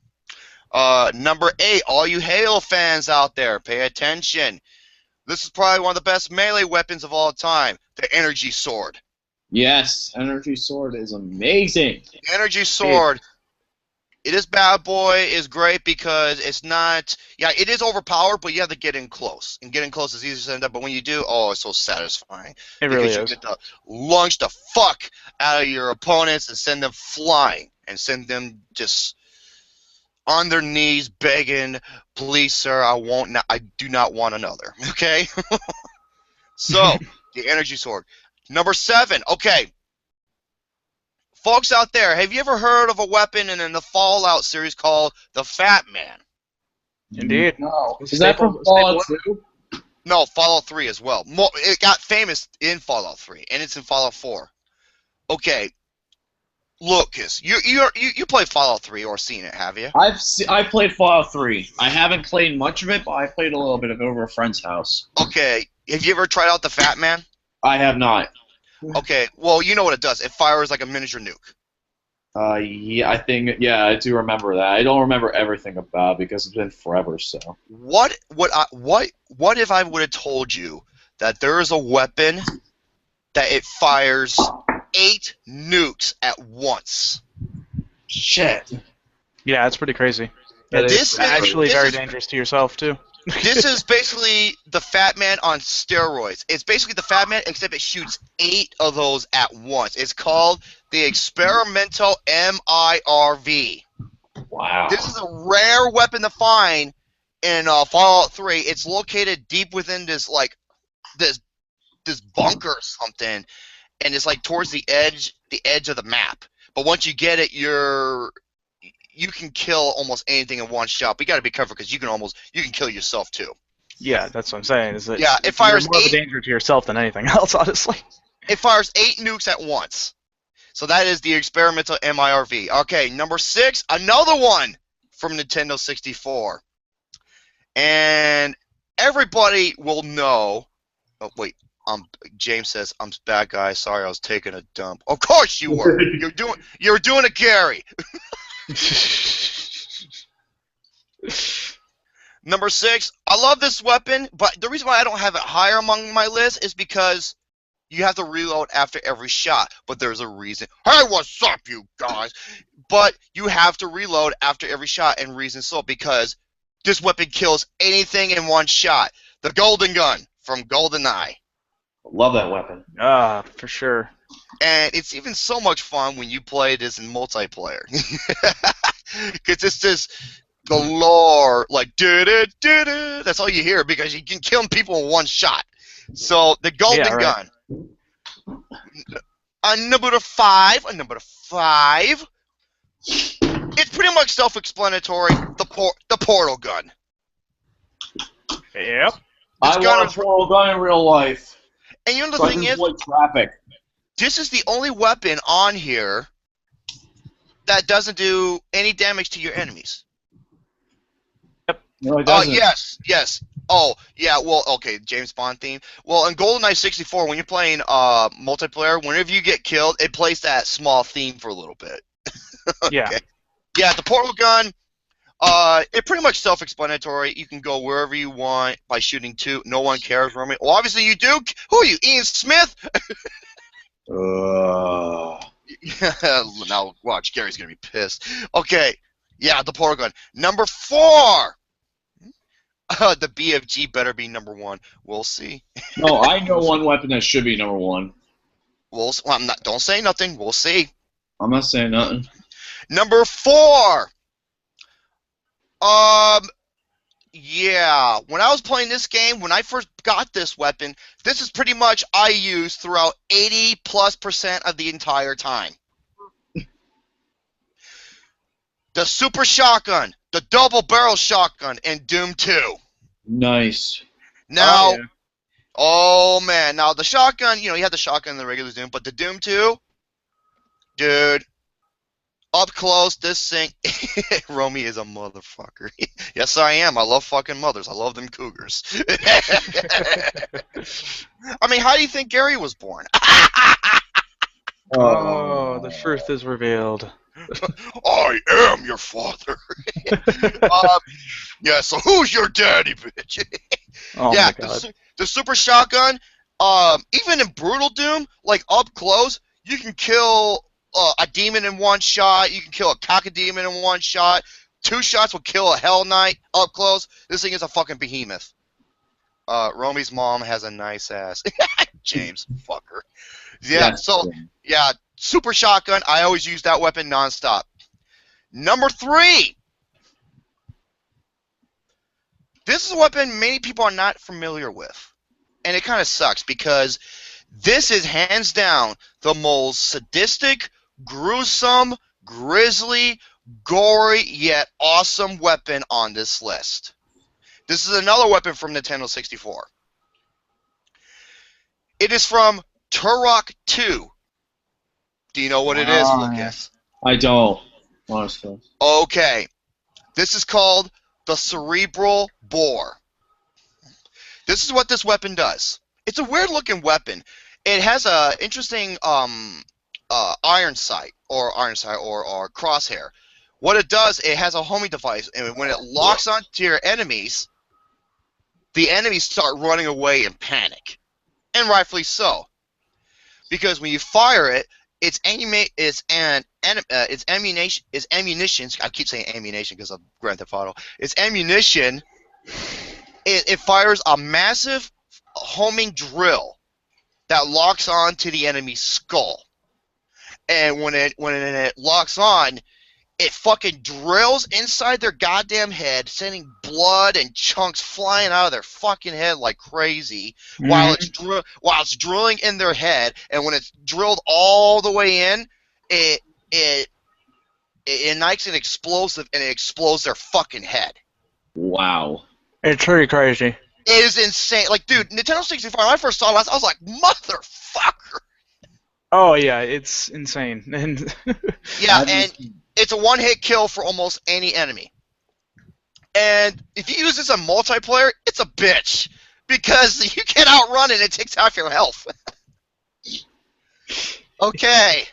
Number 8, all you Halo fans out there, pay attention. This is probably one of the best melee weapons of all time, the Energy Sword. Yes, Energy Sword is amazing. The Energy Sword, this bad boy is great because it's not, it is overpowered, but you have to get in close. And getting close is easy to send up, but when you do, it's so satisfying. It really is. Because you get to launch the fuck out of your opponents and send them flying. And send them just on their knees begging, please, sir, I do not want another. Okay? So, the Energy Sword. Number 7, okay. Folks out there, have you ever heard of a weapon in the Fallout series called the Fat Man? Indeed. No. Is that from Fallout 2? No, Fallout 3 as well. It got famous in Fallout 3, and it's in Fallout 4. Okay, Lucas, you played Fallout 3 or seen it, have you? I played Fallout 3. I haven't played much of it, but I played a little bit of it over a friend's house. Okay, have you ever tried out the Fat Man? I have not. Okay, well, you know what it does. It fires like a miniature nuke. Yeah, I do remember that. I don't remember everything about it because it's been forever. So What if I would have told you that there is a weapon that it fires 8 nukes at once? shit. Yeah, it's pretty crazy. That It's is- actually this very is- dangerous to yourself too. This is basically the Fat Man on steroids. It's basically the Fat Man, except it shoots 8 of those at once. It's called the Experimental MIRV. Wow. This is a rare weapon to find in Fallout 3. It's located deep within this this bunker or something, and it's like towards the edge of the map. But once you get it, you can kill almost anything in one shot. But you got to be careful because you can kill yourself too. Yeah, that's what I'm saying. Is that Yeah, it you're fires more of a 8 danger to yourself than anything else, honestly. It fires 8 nukes at once. So that is the Experimental MIRV. Okay, number 6, another one from Nintendo 64. And everybody will know. Oh wait, James says I'm bad guy. Sorry, I was taking a dump. Of course you were. You're doing a Gary. Number 6, I love this weapon, but the reason why I don't have it higher among my list is because you have to reload after every shot. But there's a reason. Hey, what's up, you guys? But you have to reload after every shot, and reason so because this weapon kills anything in one shot. The Golden Gun from GoldenEye. Love that weapon. For sure. And it's even so much fun when you play this in multiplayer. Because it's just galore, like, do-do-do-do. That's all you hear because you can kill people in one shot. So, the Golden Gun. Number 5. It's pretty much self-explanatory. The Portal Gun. Yep. I want a portal gun in real life. And you know the So I thing can is, avoid traffic. this is the only weapon on here that doesn't do any damage to your enemies. No, it doesn't. Yes. Oh, yeah, well, okay, James Bond theme. Well, in GoldenEye 64, when you're playing multiplayer, whenever you get killed, it plays that small theme for a little bit. Yeah. Okay. Yeah, the Portal Gun, it's pretty much self-explanatory. You can go wherever you want by shooting 2. No one cares, Romy. Well, obviously you do. Who are you, Ian Smith? Now, watch, Gary's going to be pissed. Okay, yeah, the Portal Gun. Number 4! The BFG better be number 1. We'll see. No, I know one weapon that should be number 1. Well, don't say nothing. We'll see. I'm not saying nothing. Number 4. Yeah. When I was playing this game, when I first got this weapon, this is pretty much I used throughout 80+% of the entire time. The Super Shotgun, the Double Barrel Shotgun in Doom 2. Nice. Now, oh man, now the shotgun, you had the shotgun in the regular Doom, but the Doom 2, dude, up close, this thing, Romy is a motherfucker. Yes, I am. I love fucking mothers. I love them cougars. I mean, how do you think Gary was born? Oh, the truth is revealed. I am your father. Yeah, so who's your daddy, bitch? Oh Yeah, my god. the Super Shotgun, even in Brutal Doom, like up close, you can kill a demon in one shot. You can kill a cacodemon in one shot. 2 shots will kill a Hell Knight up close. This thing is a fucking behemoth. Romy's mom has a nice ass. James, fucker. Yeah, so, yeah, Super Shotgun, I always use that weapon nonstop. Number 3. This is a weapon many people are not familiar with. And it kind of sucks because this is hands down the most sadistic, gruesome, grisly, gory, yet awesome weapon on this list. This is another weapon from Nintendo 64. It is from Turok 2. Do you know what it is, Oh, Lucas? I don't, honestly. Okay. This is called the cerebral bore. This is what this weapon does. It's a weird looking weapon. It has a interesting iron sight or crosshair. What it does, it has a homing device, and when it locks onto your enemies, the enemies start running away in panic, and rightfully so, because when you fire it, its ammunition. I keep saying ammunition because of Grand Theft Auto. Its ammunition. It fires a massive homing drill that locks on to the enemy's skull, and when it locks on, it fucking drills inside their goddamn head, sending blood and chunks flying out of their fucking head like crazy, while it's drilling in their head. And when it's drilled all the way in, it ignites an explosive, and it explodes their fucking head. Wow. It's pretty crazy. It is insane. Like, dude, Nintendo 64, when I first saw it, I was like, motherfucker. Oh yeah, it's insane. And Yeah, and it's a one-hit kill for almost any enemy. And if you use this in multiplayer, it's a bitch, because you can outrun it and it takes half your health. Okay.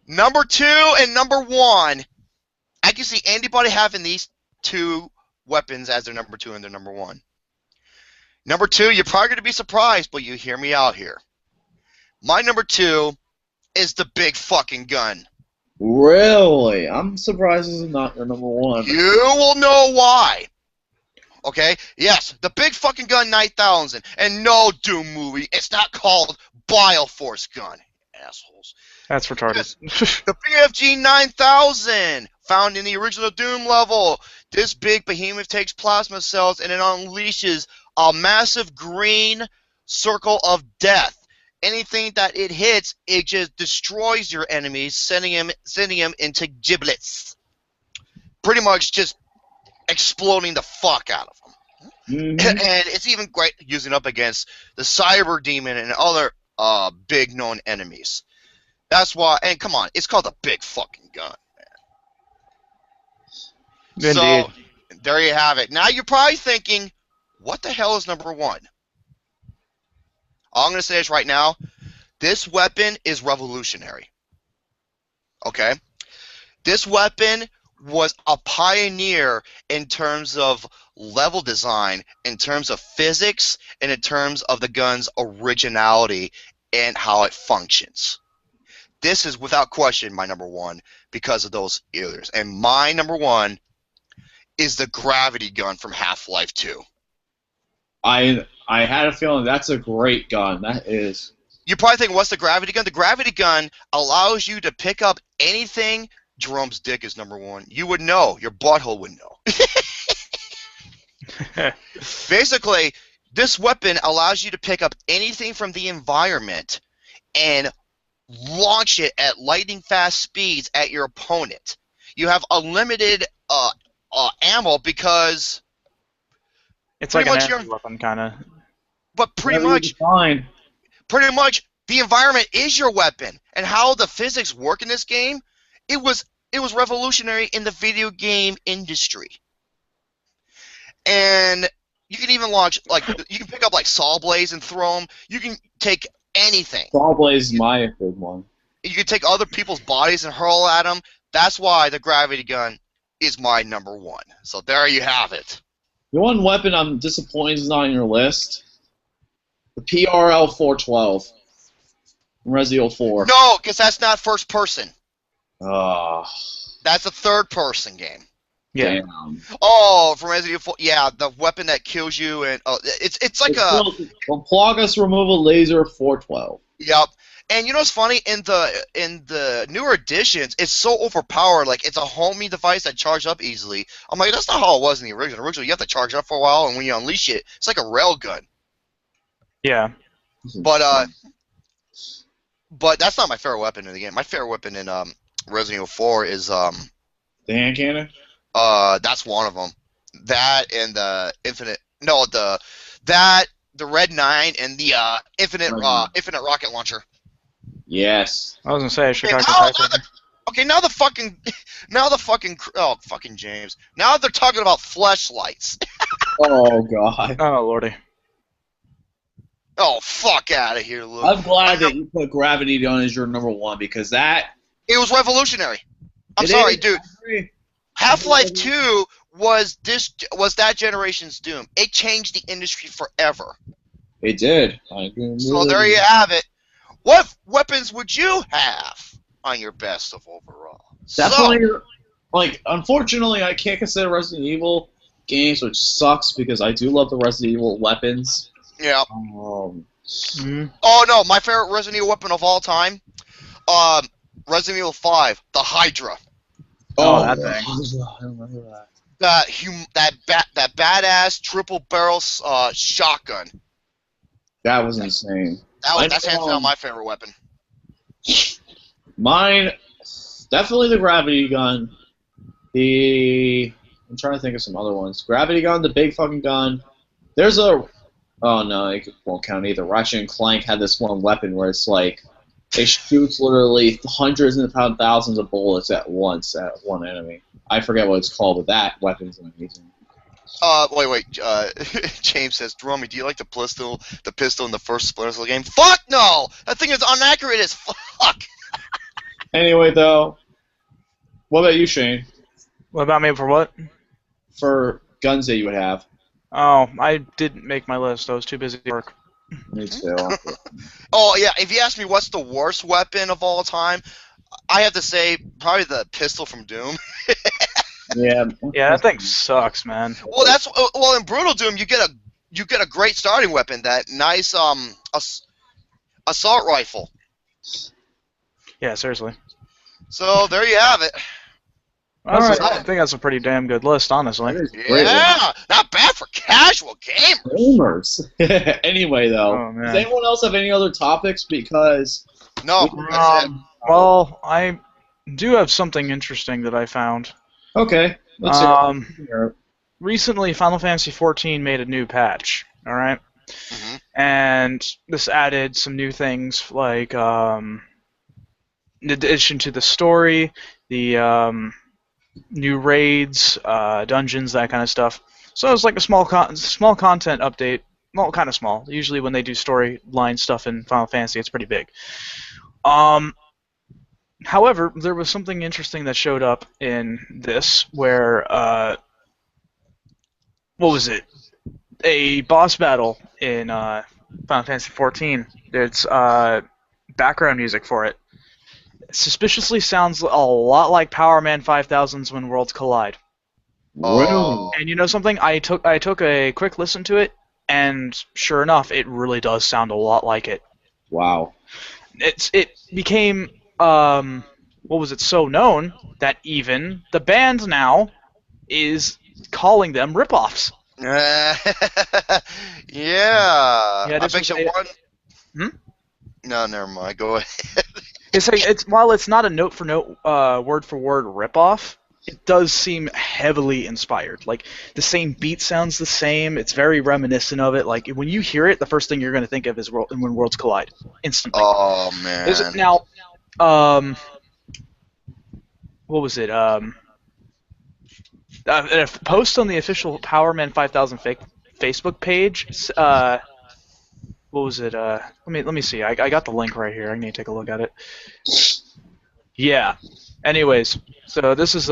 Number 2 and number 1. I can see anybody having these two weapons as their number 2 and their number 1. Number 2, you're probably going to be surprised, but you hear me out here. My number 2 is the big fucking gun. Really? I'm surprised this is not your number 1. You will know why. Okay? Yes, the big fucking gun 9000. And no, Doom movie, it's not called Bioforce gun. Assholes. that's retarded. Yes, the BFG 9000, found in the original Doom level. This big behemoth takes plasma cells and it unleashes a massive green circle of death. Anything that it hits, it just destroys your enemies, sending them into giblets. Pretty much just exploding the fuck out of them. Mm-hmm. And it's even great using up against the Cyber Demon and other big known enemies. That's why, and come on, it's called a big fucking gun, man. Indeed. So, there you have it. Now you're probably thinking, what the hell is number 1? All I'm going to say is right now, this weapon is revolutionary. Okay? This weapon was a pioneer in terms of level design, in terms of physics, and in terms of the gun's originality and how it functions. This is without question my number 1 because of those areas. And my number 1 is the gravity gun from Half-Life 2. I had a feeling that's a great gun. That is. You're probably thinking, what's the gravity gun? The gravity gun allows you to pick up anything. Jerome's dick is number 1. You would know. Your butthole would know. Basically, this weapon allows you to pick up anything from the environment and launch it at lightning fast speeds at your opponent. You have unlimited ammo because it's like an much energy weapon, kind of. but pretty much the environment is your weapon. And how the physics work in this game, it was revolutionary in the video game industry. And you can even launch, like, you can pick up like saw blades and throw them. You can take anything. Saw Blaze is my big one. You can take other people's bodies and hurl at them. That's why the gravity gun is my number 1. So there you have it. The one weapon I'm disappointed is not on your list. The PRL 412 from Resident Evil 4. No, because that's not first person. Ah. That's a third person game. Yeah. Damn. Oh, from Resident Evil 4. Yeah, the weapon that kills you, and it's like Plagas removal laser 412. Yep. And you know what's funny? In the newer editions, it's so overpowered. Like, it's a homing device that charges up easily. I'm like, that's not how it was in the original. Originally, you have to charge up for a while, and when you unleash it, it's like a rail gun. Yeah. But that's not my favorite weapon in the game. My favorite weapon in Resident Evil 4 is The hand cannon? that's one of them. That and the the Red 9 and the infinite rocket launcher. Yes. I was gonna say Okay, Chicago now, Typhoon. now the fucking, oh, fucking James. Now they're talking about fleshlights. Oh God. Oh lordy. Oh, fuck out of here, Luke. I'm glad that you put Gravity Gun as your number one because that. It was revolutionary. I'm It sorry, is. dude. I agree. Half-Life 2 was that generation's Doom. It changed the industry forever. It did. I agree. So there you have it. What weapons would you have on your best of overall? Definitely. Like, unfortunately, I can't consider Resident Evil games, which sucks because I do love the Resident Evil weapons. Yeah. Mm. Oh no, my favorite Resident Evil weapon of all time, Resident Evil 5, the Hydra. Oh, that thing. I remember that. That badass triple barrel shotgun. That was insane. That's hands down my favorite weapon. Mine, definitely the Gravity Gun. I'm trying to think of some other ones. Gravity Gun, the big fucking gun. There's a. Oh no, it won't count either. Ratchet and Clank had this one weapon where it's like it shoots literally hundreds and thousands of bullets at once at one enemy. I forget what it's called, but that weapon's amazing. Wait. James says, Romy, do you like the pistol in the first Splinter Cell game? Fuck no! That thing is inaccurate as fuck! Anyway, though, what about you, Shane? What about me for what? For guns that you would have. Oh, I didn't make my list. I was too busy at work. Me too. Oh, yeah, if you ask me what's the worst weapon of all time, I have to say probably the pistol from Doom. Yeah. Yeah, that thing sucks, man. Well, in Brutal Doom, you get a great starting weapon, that nice assault rifle. Yeah, seriously. So there you have it. I think that's a pretty damn good list, honestly. Yeah, not bad for casual gamers. Anyway, though, Oh, man. does anyone else have any other topics? Because No, that's it. Well, I do have something interesting that I found. okay, let's hear it. Recently, Final Fantasy XIV made a new patch. All right, and this added some new things like, in addition to the story, the new raids, dungeons, that kind of stuff. So it's like a small content update. Well, kind of small. Usually when they do storyline stuff in Final Fantasy, it's pretty big. However, there was something interesting that showed up in this where, what was it? A boss battle in Final Fantasy XIV. There's background music for it. Suspiciously sounds a lot like Power Man 5000's When Worlds Collide. Oh. And you know something? I took a quick listen to it, and sure enough, it really does sound a lot like it. Wow. It became so known that even the band now is calling them ripoffs. Yeah. Yeah, I bet you one. Hmm? No, never mind. Go ahead. While it's not a note-for-note, word-for-word ripoff, it does seem heavily inspired. Like, the same beat sounds the same. It's very reminiscent of it. Like, when you hear it, the first thing you're going to think of is When Worlds Collide. Instantly. Oh, man. Now, what was it? A post on the official Power Man 5000 Facebook page. What was it? Let me see. I got the link right here. I need to take a look at it. Yeah. Anyways, so this is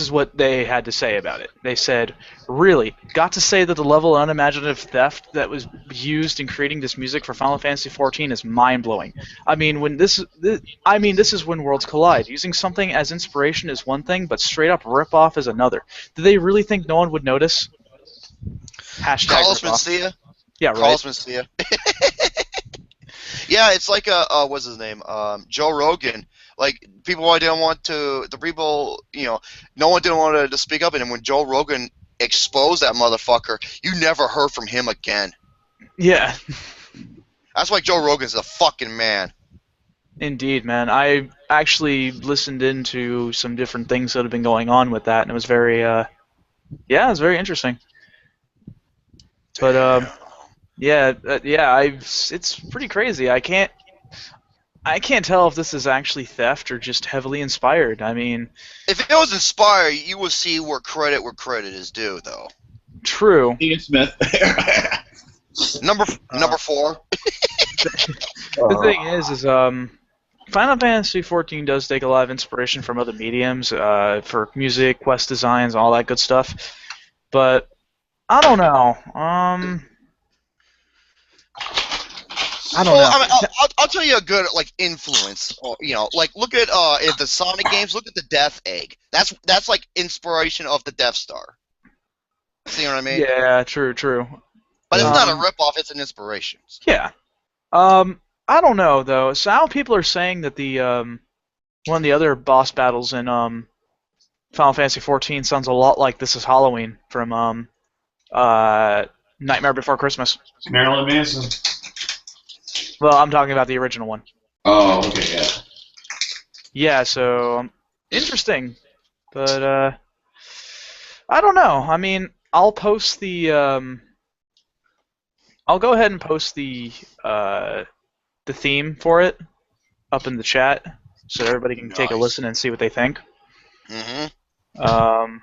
what they had to say about it. They said, "Really, got to say that the level of unimaginative theft that was used in creating this music for Final Fantasy XIV is mind-blowing. I mean, this is When Worlds Collide. Using something as inspiration is one thing, but straight up rip-off is another. Did they really think no one would notice?" Hashtag Carlos rip-off. Mencia. Yeah, right. Carlos Mencia. Yeah, it's like what's his name? Joe Rogan. Like, no one didn't want to speak up, and when Joe Rogan exposed that motherfucker, you never heard from him again. Yeah. That's why Joe Rogan's a fucking man. Indeed, man. I actually listened into some different things that have been going on with that, and it was very, it was very interesting. But Yeah, it's pretty crazy. I can't tell if this is actually theft or just heavily inspired. I mean, If it was inspired, you will see where credit is due, though. true. Ian Smith. Number 4. The thing is Final Fantasy XIV does take a lot of inspiration from other mediums, for music, quest designs, all that good stuff. But I don't know. I don't know. I mean, I'll tell you a good influence. Or, like look at if the Sonic games. Look at the Death Egg. That's like inspiration of the Death Star. See what I mean? Yeah, true. But it's not a ripoff. It's an inspiration. Yeah. I don't know though. So now people are saying that the one of the other boss battles in Final Fantasy XIV sounds a lot like This Is Halloween from Nightmare Before Christmas. Marilyn Manson. Well, I'm talking about the original one. Oh, okay, yeah. Yeah, so interesting, but I don't know. I mean, I'll post the I'll go ahead and post the theme for it up in the chat so everybody can take a listen and see what they think. Mm-hmm.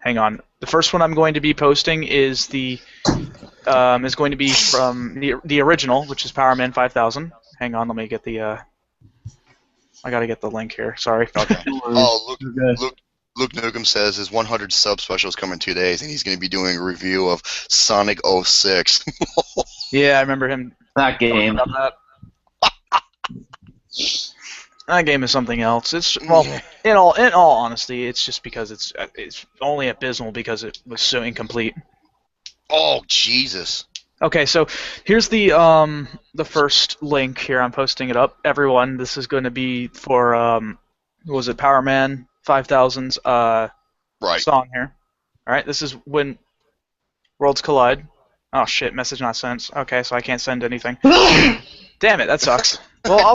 Hang on. The first one I'm going to be posting is going to be from the original, which is Power Man 5000. Hang on, let me get the I gotta get the link here. Sorry. Okay. Oh, Luke Nukem says his 100 sub special is coming in 2 days, and he's going to be doing a review of Sonic 06. Yeah, I remember him. That game. About that. That game is something else. It's in all honesty, it's just because it's only abysmal because it was so incomplete. Oh Jesus. Okay, so here's the first link here. I'm posting it up. Everyone, this is going to be for was it Power Man 5000's song here. All right, this is when worlds collide. Oh shit, message not sent. Okay, so I can't send anything. Damn it, that sucks. Well,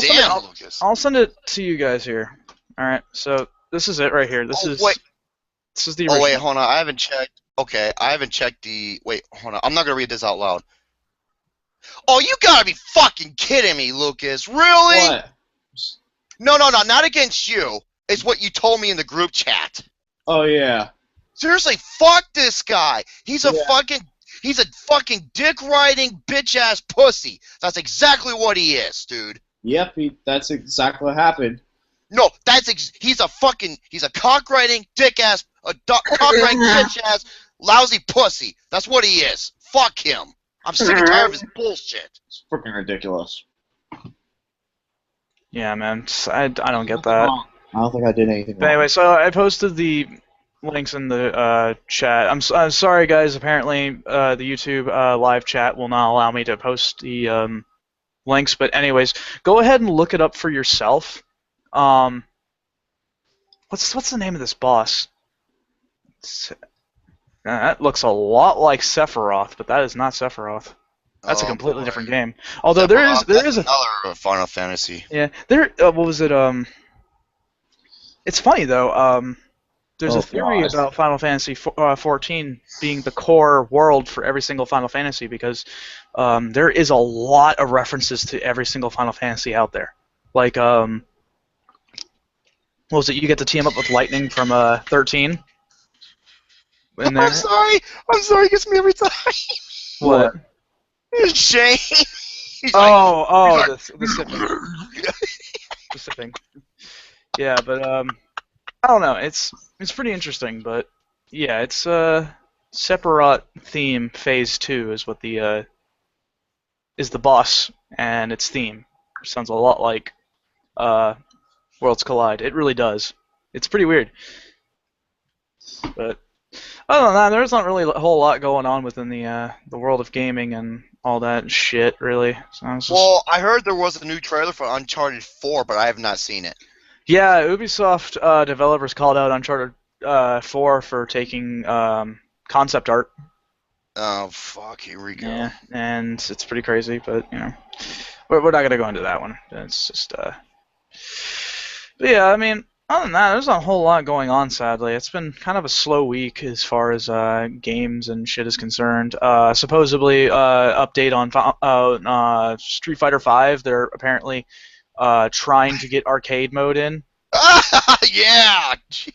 I'll send it to you guys here. All right, so this is it right here. This is the original. Oh wait, hold on. I haven't checked. Okay, I haven't checked the. Wait, hold on. I'm not gonna read this out loud. Oh, you gotta be fucking kidding me, Lucas. Really? What? No, not against you. It's what you told me in the group chat. Oh yeah. Seriously, fuck this guy. He's a fucking dick riding bitch ass pussy. That's exactly what he is, dude. Yep, that's exactly what happened. No, he's a cock riding dick ass, cock riding bitch ass, lousy pussy. That's what he is. Fuck him. I'm sick and tired of his bullshit. It's freaking ridiculous. Yeah, man. I don't get that. I don't think I did anything wrong. But anyway, so I posted the links in the chat. I'm sorry, guys. Apparently, the YouTube live chat will not allow me to post the links. But anyways, go ahead and look it up for yourself. What's the name of this boss? That looks a lot like Sephiroth, but that is not Sephiroth. That's a completely different game. Although there is another Final Fantasy. Yeah, what was it? It's funny though. There's a theory about Final Fantasy 14 being the core world for every single Final Fantasy because there is a lot of references to every single Final Fantasy out there. Like, what was it? You get to team up with Lightning from 13. I'm sorry, it gets me every time. What? Shane. The sipping. The sipping. Yeah, but I don't know. It's pretty interesting, but yeah, it's Sephiroth theme phase 2 is what the is the boss and its theme. Sounds a lot like Worlds Collide. It really does. It's pretty weird. But other than that, there's not really a whole lot going on within the world of gaming and all that shit, really. So well, I heard there was a new trailer for Uncharted 4, but I have not seen it. Yeah, Ubisoft developers called out Uncharted 4 for taking concept art. Oh, fuck, here we go. Yeah, and it's pretty crazy, but, you know, we're not going to go into that one. It's just, but yeah, I mean, Other than that, there's not a whole lot going on, sadly. It's been kind of a slow week as far as games and shit is concerned. Supposedly, update on Street Fighter V. They're apparently trying to get arcade mode in. Yeah. Jeez.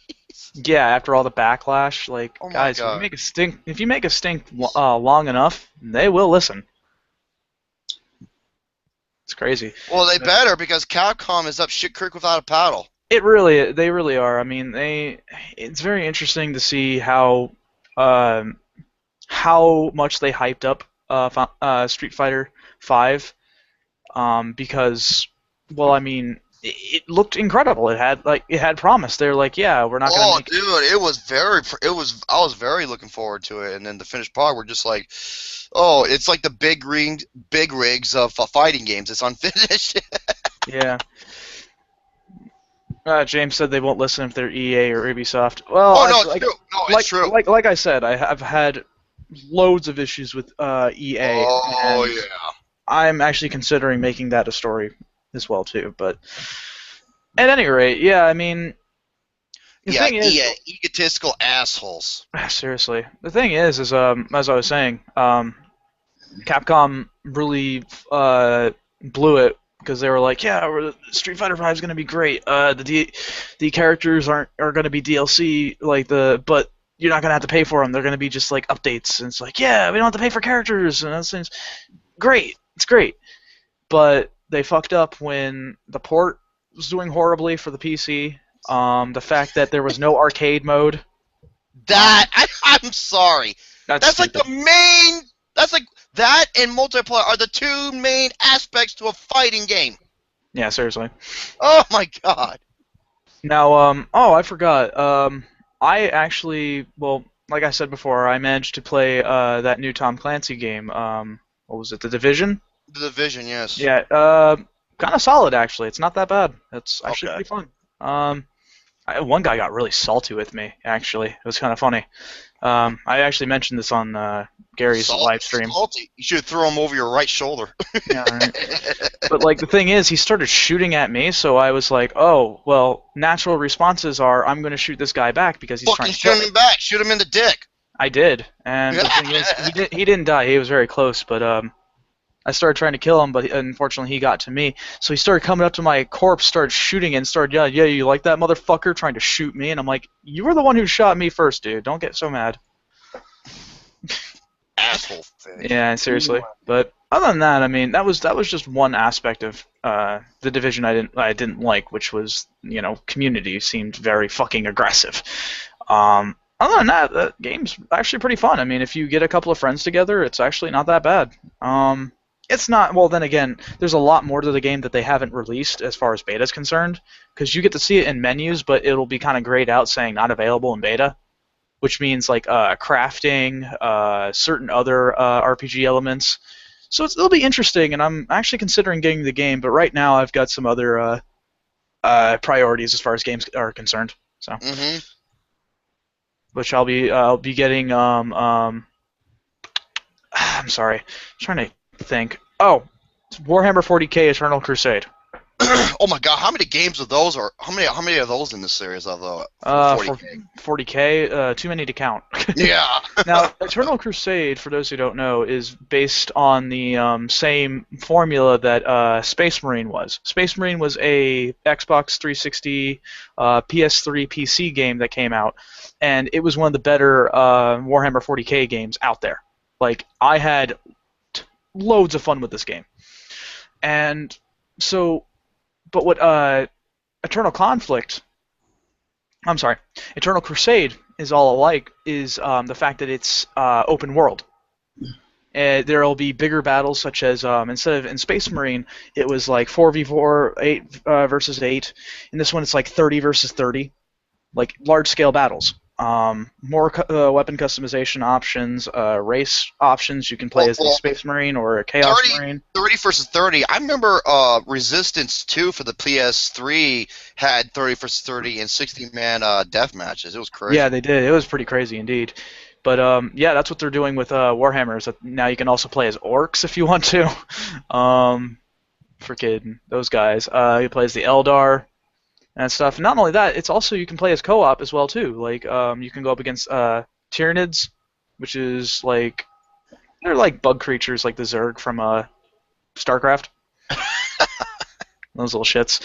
Yeah, after all the backlash, like, Oh my guys, God. if you make a stink long enough, they will listen. It's crazy. Well, they better, because Capcom is up shit creek without a paddle. They really are. I mean, it's very interesting to see how much they hyped up Street Fighter V, because, well, I mean, it looked incredible. It had promise. They're like, yeah, we're not gonna Oh, make dude, I was very looking forward to it, and then the finished product, we're just like, oh, it's like the big rigs of fighting games. It's unfinished. Yeah. James said they won't listen if they're EA or Ubisoft. Well, Oh, no, like, it's true. No, it's like, true. like I said, I've had loads of issues with EA, Oh, and yeah. I'm actually considering making that a story as well too. But at any rate, yeah, I mean, the Yeah, thing is, EA, egotistical assholes. seriously, the thing is as I was saying, Capcom really blew it because they were like, yeah, Street Fighter V is gonna be great. The characters are gonna be DLC, but you're not gonna have to pay for them. They're gonna be just like updates. And it's like, yeah, we don't have to pay for characters, and that seems great. It's great, but they fucked up when the port was doing horribly for the PC. The fact that there was no arcade mode. I'm sorry. That's like stupid. the main. That's like that and multiplayer are the two main aspects to a fighting game. Yeah, seriously. Oh my God. Now, I forgot. I actually, well, like I said before, I managed to play that new Tom Clancy game. What was it? The Division? The Division, yes. Yeah, kind of solid actually. It's not that bad. It's actually Okay. pretty fun. One guy got really salty with me. Actually, it was kind of funny. I actually mentioned this on Gary's live stream. Salty. You should throw him over your right shoulder. Yeah, right. But like the thing is, he started shooting at me, so I was like, oh, well, natural responses are I'm going to shoot this guy back because he's trying Fucking to kill shoot me. him back. Shoot him in the dick. I did, and the thing is, he didn't die. He was very close, but I started trying to kill him, but unfortunately he got to me. So he started coming up to my corpse, started shooting, and started yelling, yeah, you like that motherfucker trying to shoot me? And I'm like, you were the one who shot me first, dude. Don't get so mad. Asshole thing. Yeah, seriously. But other than that, I mean, that was just one aspect of the Division I didn't like, which was, community seemed very fucking aggressive. Other than that, the game's actually pretty fun. I mean, if you get a couple of friends together, it's actually not that bad. It's not, well, then again, there's a lot more to the game that they haven't released as far as beta is concerned, because you get to see it in menus, but it'll be kind of grayed out saying not available in beta, which means like crafting, certain other RPG elements. So it'll be interesting, and I'm actually considering getting the game, but right now I've got some other priorities as far as games are concerned. So, Mm-hmm. which I'll be getting. I'm sorry, I'm trying to think. Oh, it's Warhammer 40K Eternal Crusade. Oh my God! How many games of those are? How many are those in the series of the 40K? 40K, too many to count. Yeah. Now, Eternal Crusade, for those who don't know, is based on the same formula that Space Marine was. Space Marine was a Xbox 360, PS3, PC game that came out, and it was one of the better Warhammer 40K games out there. Like, I had loads of fun with this game. And so, but what Eternal Crusade is all alike is the fact that it's open world. There will be bigger battles, such as instead of in Space Marine, it was like 4v4, 8 versus 8. In this one, it's like 30 versus 30, like large scale battles. More weapon customization options, race options. You can play as a Space Marine or a Chaos Marine. 30 versus 30. I remember Resistance 2 for the PS3 had 30 versus 30 and 60-man death matches. It was crazy. Yeah, they did. It was pretty crazy indeed. But yeah, that's what they're doing with Warhammer. Is that now you can also play as orcs if you want to. Freaking those guys. You play as the Eldar. and stuff. Not only that, it's also you can play as co-op as well too. Like you can go up against Tyranids, which is like they're like bug creatures like the Zerg from StarCraft. Those little shits.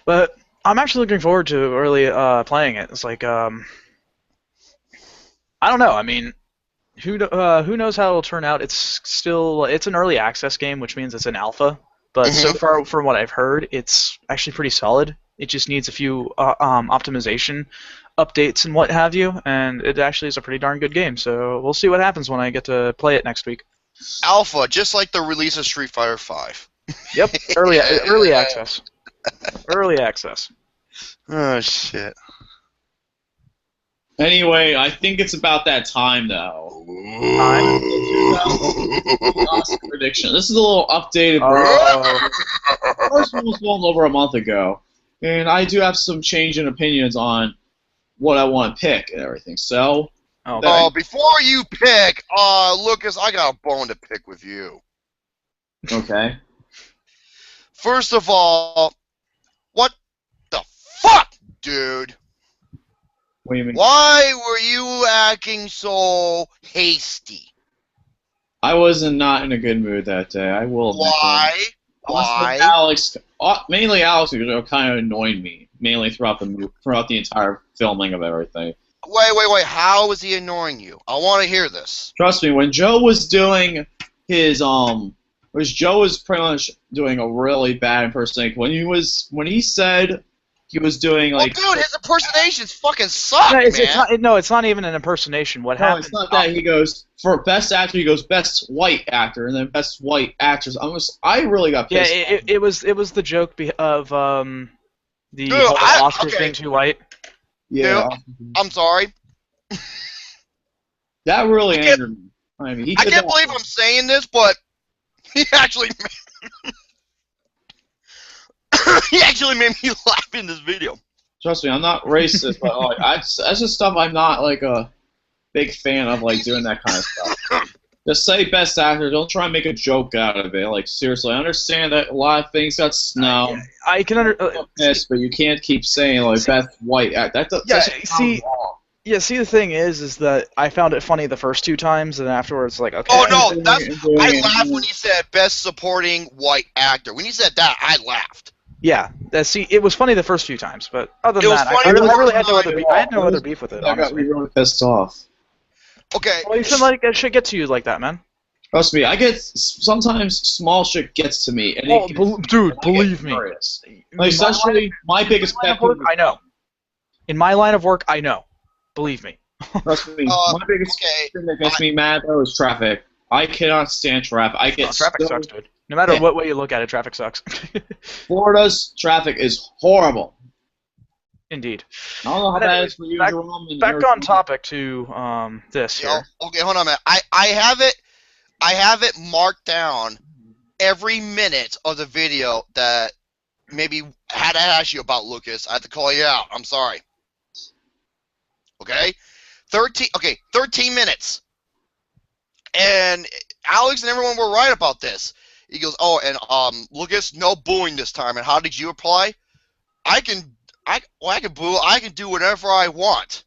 But I'm actually looking forward to really playing it. It's like I don't know. I mean, who knows how it'll turn out? It's an early access game, which means it's an alpha. But so far, from what I've heard, it's actually pretty solid. It just needs a few optimization updates and what have you, and it actually is a pretty darn good game. So we'll see what happens when I get to play it next week. Alpha, just like the release of Street Fighter V. Yep, early access. Early access. Oh shit. Anyway, I think it's about that time though. Oscar prediction. This is a little updated. First one was well over a month ago, and I do have some change in opinions on what I want to pick and everything. So, before you pick, Lucas, I got a bone to pick with you. Okay. First of all, what the fuck, dude? What do you mean? Why were you acting so hasty? I was not in a good mood that day. I will. Why? Why? Alex, mainly Alex, kind of annoyed me. Mainly throughout the entire filming of everything. Wait. How is he annoying you? I want to hear this. Trust me, when Joe was doing his Joe was pretty much doing a really bad impersonation. When he said he was doing like. Oh, dude, his impersonations fucking suck, man. It's not even an impersonation. What happened? It's not that. He goes for best actor. He goes best white actor, and then best white actress. I really got pissed. Yeah, it was the joke of the whole Oscars being too white. Yeah, dude, I'm sorry. That really angered me. I mean, I can't believe I'm saying this, but he actually made me laugh in this video. Trust me, I'm not racist, but like that's just stuff I'm not like a big fan of, like doing that kind of stuff. Just say best actor. Don't try and make a joke out of it. Like seriously, I understand that a lot of things got snow. I can but you can't keep saying like best white actor. See, the thing is that I found it funny the first two times, and afterwards, like, okay. Oh no, I laughed when he said best supporting white actor. When he said that, I laughed. Yeah, it was funny the first few times, but other than that, I really had no other beef with it. That got me really pissed off. Okay. Well, you shouldn't let that shit get to you like that, man. Trust me, sometimes small shit gets to me, and dude, believe me. Like, especially my biggest pet peeve. I know. In my line of work, I know. Believe me. Trust me, my biggest thing that gets me mad though is traffic. I cannot stand traffic. Traffic sucks, dude. No matter what way you look at it, traffic sucks. Florida's traffic is horrible. Indeed. I don't know how bad it is for you, Jerome. Back on topic to this here. Okay, hold on a minute. I have it marked down every minute of the video that maybe had to ask you about, Lucas. I have to call you out. I'm sorry. Okay? 13 minutes. And Alex and everyone were right about this. He goes, oh, and Lucas, no booing this time. And how did you reply? I can boo. I can do whatever I want.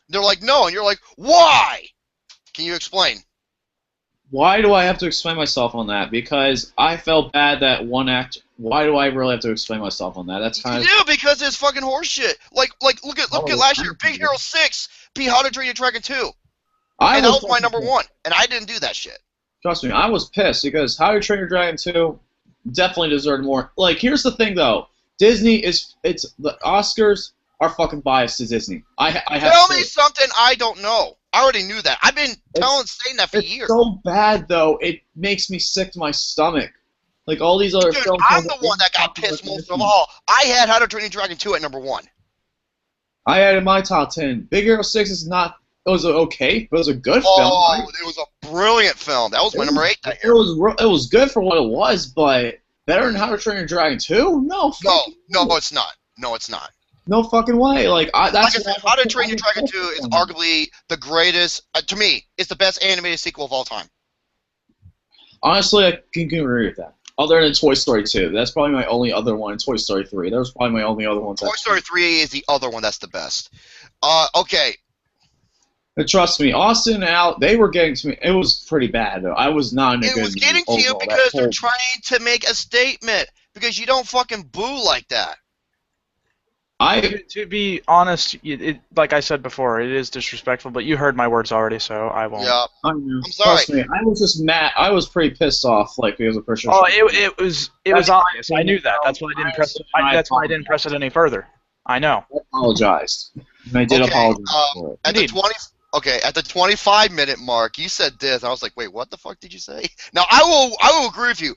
They're like, no, and you're like, why? Can you explain? Why do I have to explain myself on that? Because I felt bad that one act. Why do I really have to explain myself on that? That's kind of. Yeah, because it's fucking horseshit. Like look at last year, Big Hero 6 beat How to Train Your Dragon 2. And that was my number one, and I didn't do that shit. Trust me, I was pissed because How to Train Your Dragon 2 definitely deserved more. Like, here's the thing though, the Oscars are fucking biased to Disney. Tell me something I don't know. I already knew that. I've been saying that for years. It's so bad though, it makes me sick to my stomach. Like all these other films. I'm the one that got pissed most of all. I had How to Train Your Dragon 2 at number 1. I had it in my top 10. Big Hero 6 is not. It was okay, but it was a good film. Oh, it was a brilliant film. That was my number 8 that year. It was good for what it was, but better than How to Train Your Dragon 2? No, it's not. No, it's not. No fucking way. Like I said, How to Train Your Dragon 2 is arguably the greatest. To me, it's the best animated sequel of all time. Honestly, I can agree with that. Other than Toy Story 2. That's probably my only other one. Toy Story 3. That was probably my only other ones. Toy Story 3 is the other one that's the best. Okay. And trust me, Austin and Al, they were getting to me. It was pretty bad, though. I was not in a It good was getting to mood you overall. because they're trying to make a statement. Because you don't fucking boo like that. To be honest, like I said before, it is disrespectful, but you heard my words already, so I won't. Yeah. I'm sorry. Trust me, I was just mad. I was pretty pissed off, like, because of Christian. Oh, it was obvious. I knew that. That's why I didn't press it. That's why I didn't press it any further. I know. I apologized. And I did apologize for it. At the 25-minute mark, you said this, and I was like, wait, what the fuck did you say? Now, I will agree with you.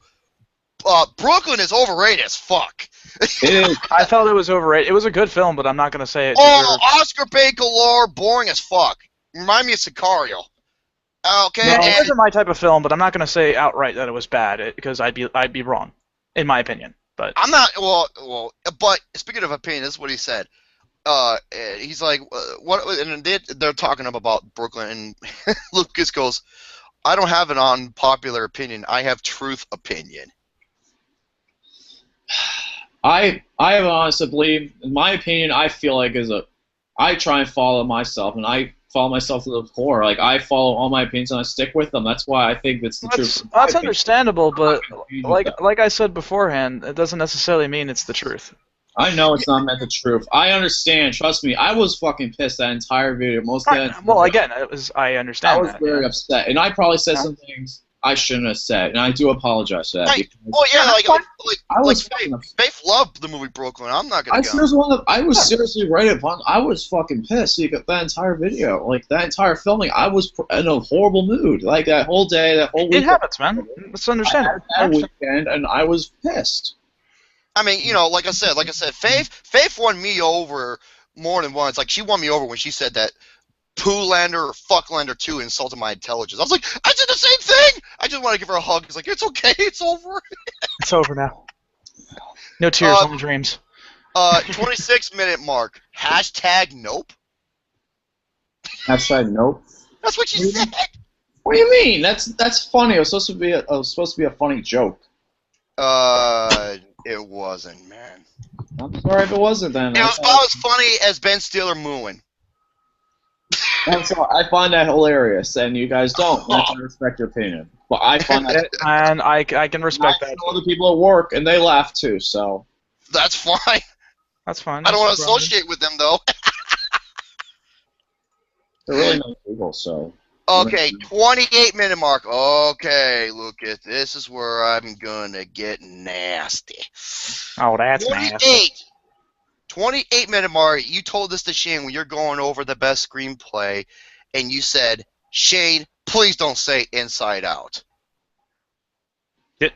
Brooklyn is overrated as fuck. It is. I felt it was overrated. It was a good film, but I'm not going to say it. Oscar bait galore, boring as fuck. Remind me of Sicario. Okay. No, it wasn't my type of film, but I'm not going to say outright that it was bad because I'd be wrong, in my opinion. But I'm not. Well. But speaking of opinion, this is what he said. He's like, what? And they're talking about Brooklyn, and Lucas goes, "I don't have an unpopular opinion. I have truth opinion." I honestly believe, in my opinion, I feel like I try and follow myself, and I follow myself to the core. Like, I follow all my opinions, and I stick with them. That's why I think it's the truth. That's understandable, but like I said beforehand, it doesn't necessarily mean it's the truth. I know it's not meant the truth. I understand. Trust me. I was fucking pissed that entire video. Again, I understand. I was very upset, and I probably said some things I shouldn't have said, and I do apologize for that. Faith loved the movie Brooklyn. I'm not gonna. I was seriously right upon. I was fucking pissed. You got that entire video, like that entire filming. I was in a horrible mood, like that whole day, that whole week. It happens, man. It's understandable. That weekend, and I was pissed. I mean, like I said, Faith won me over more than once. Like, she won me over when she said that Poolander or Fucklander 2 insulted my intelligence. I was like, I did the same thing! I just want to give her a hug. It's like, it's okay, it's over. It's over now. No tears, only dreams. 26-minute mark. #nope. #nope. That's what you said. What do you mean? That's funny. It was supposed to be a funny joke. It wasn't, man. I'm sorry if it wasn't then. It was about as funny as Ben Stiller mooing. I find that hilarious, and you guys don't. I can respect your opinion, but I find that, and I can respect that. Other people at work, and they laugh too. So that's fine. That's fine. I don't want to associate with them though. They're really nice people. So okay, 28-minute mark. Okay, Lucas, this is where I'm gonna get nasty. Oh, that's 28. nasty. 28-minute mark, you told this to Shane when you're going over the best screenplay, and you said, Shane, please don't say Inside Out.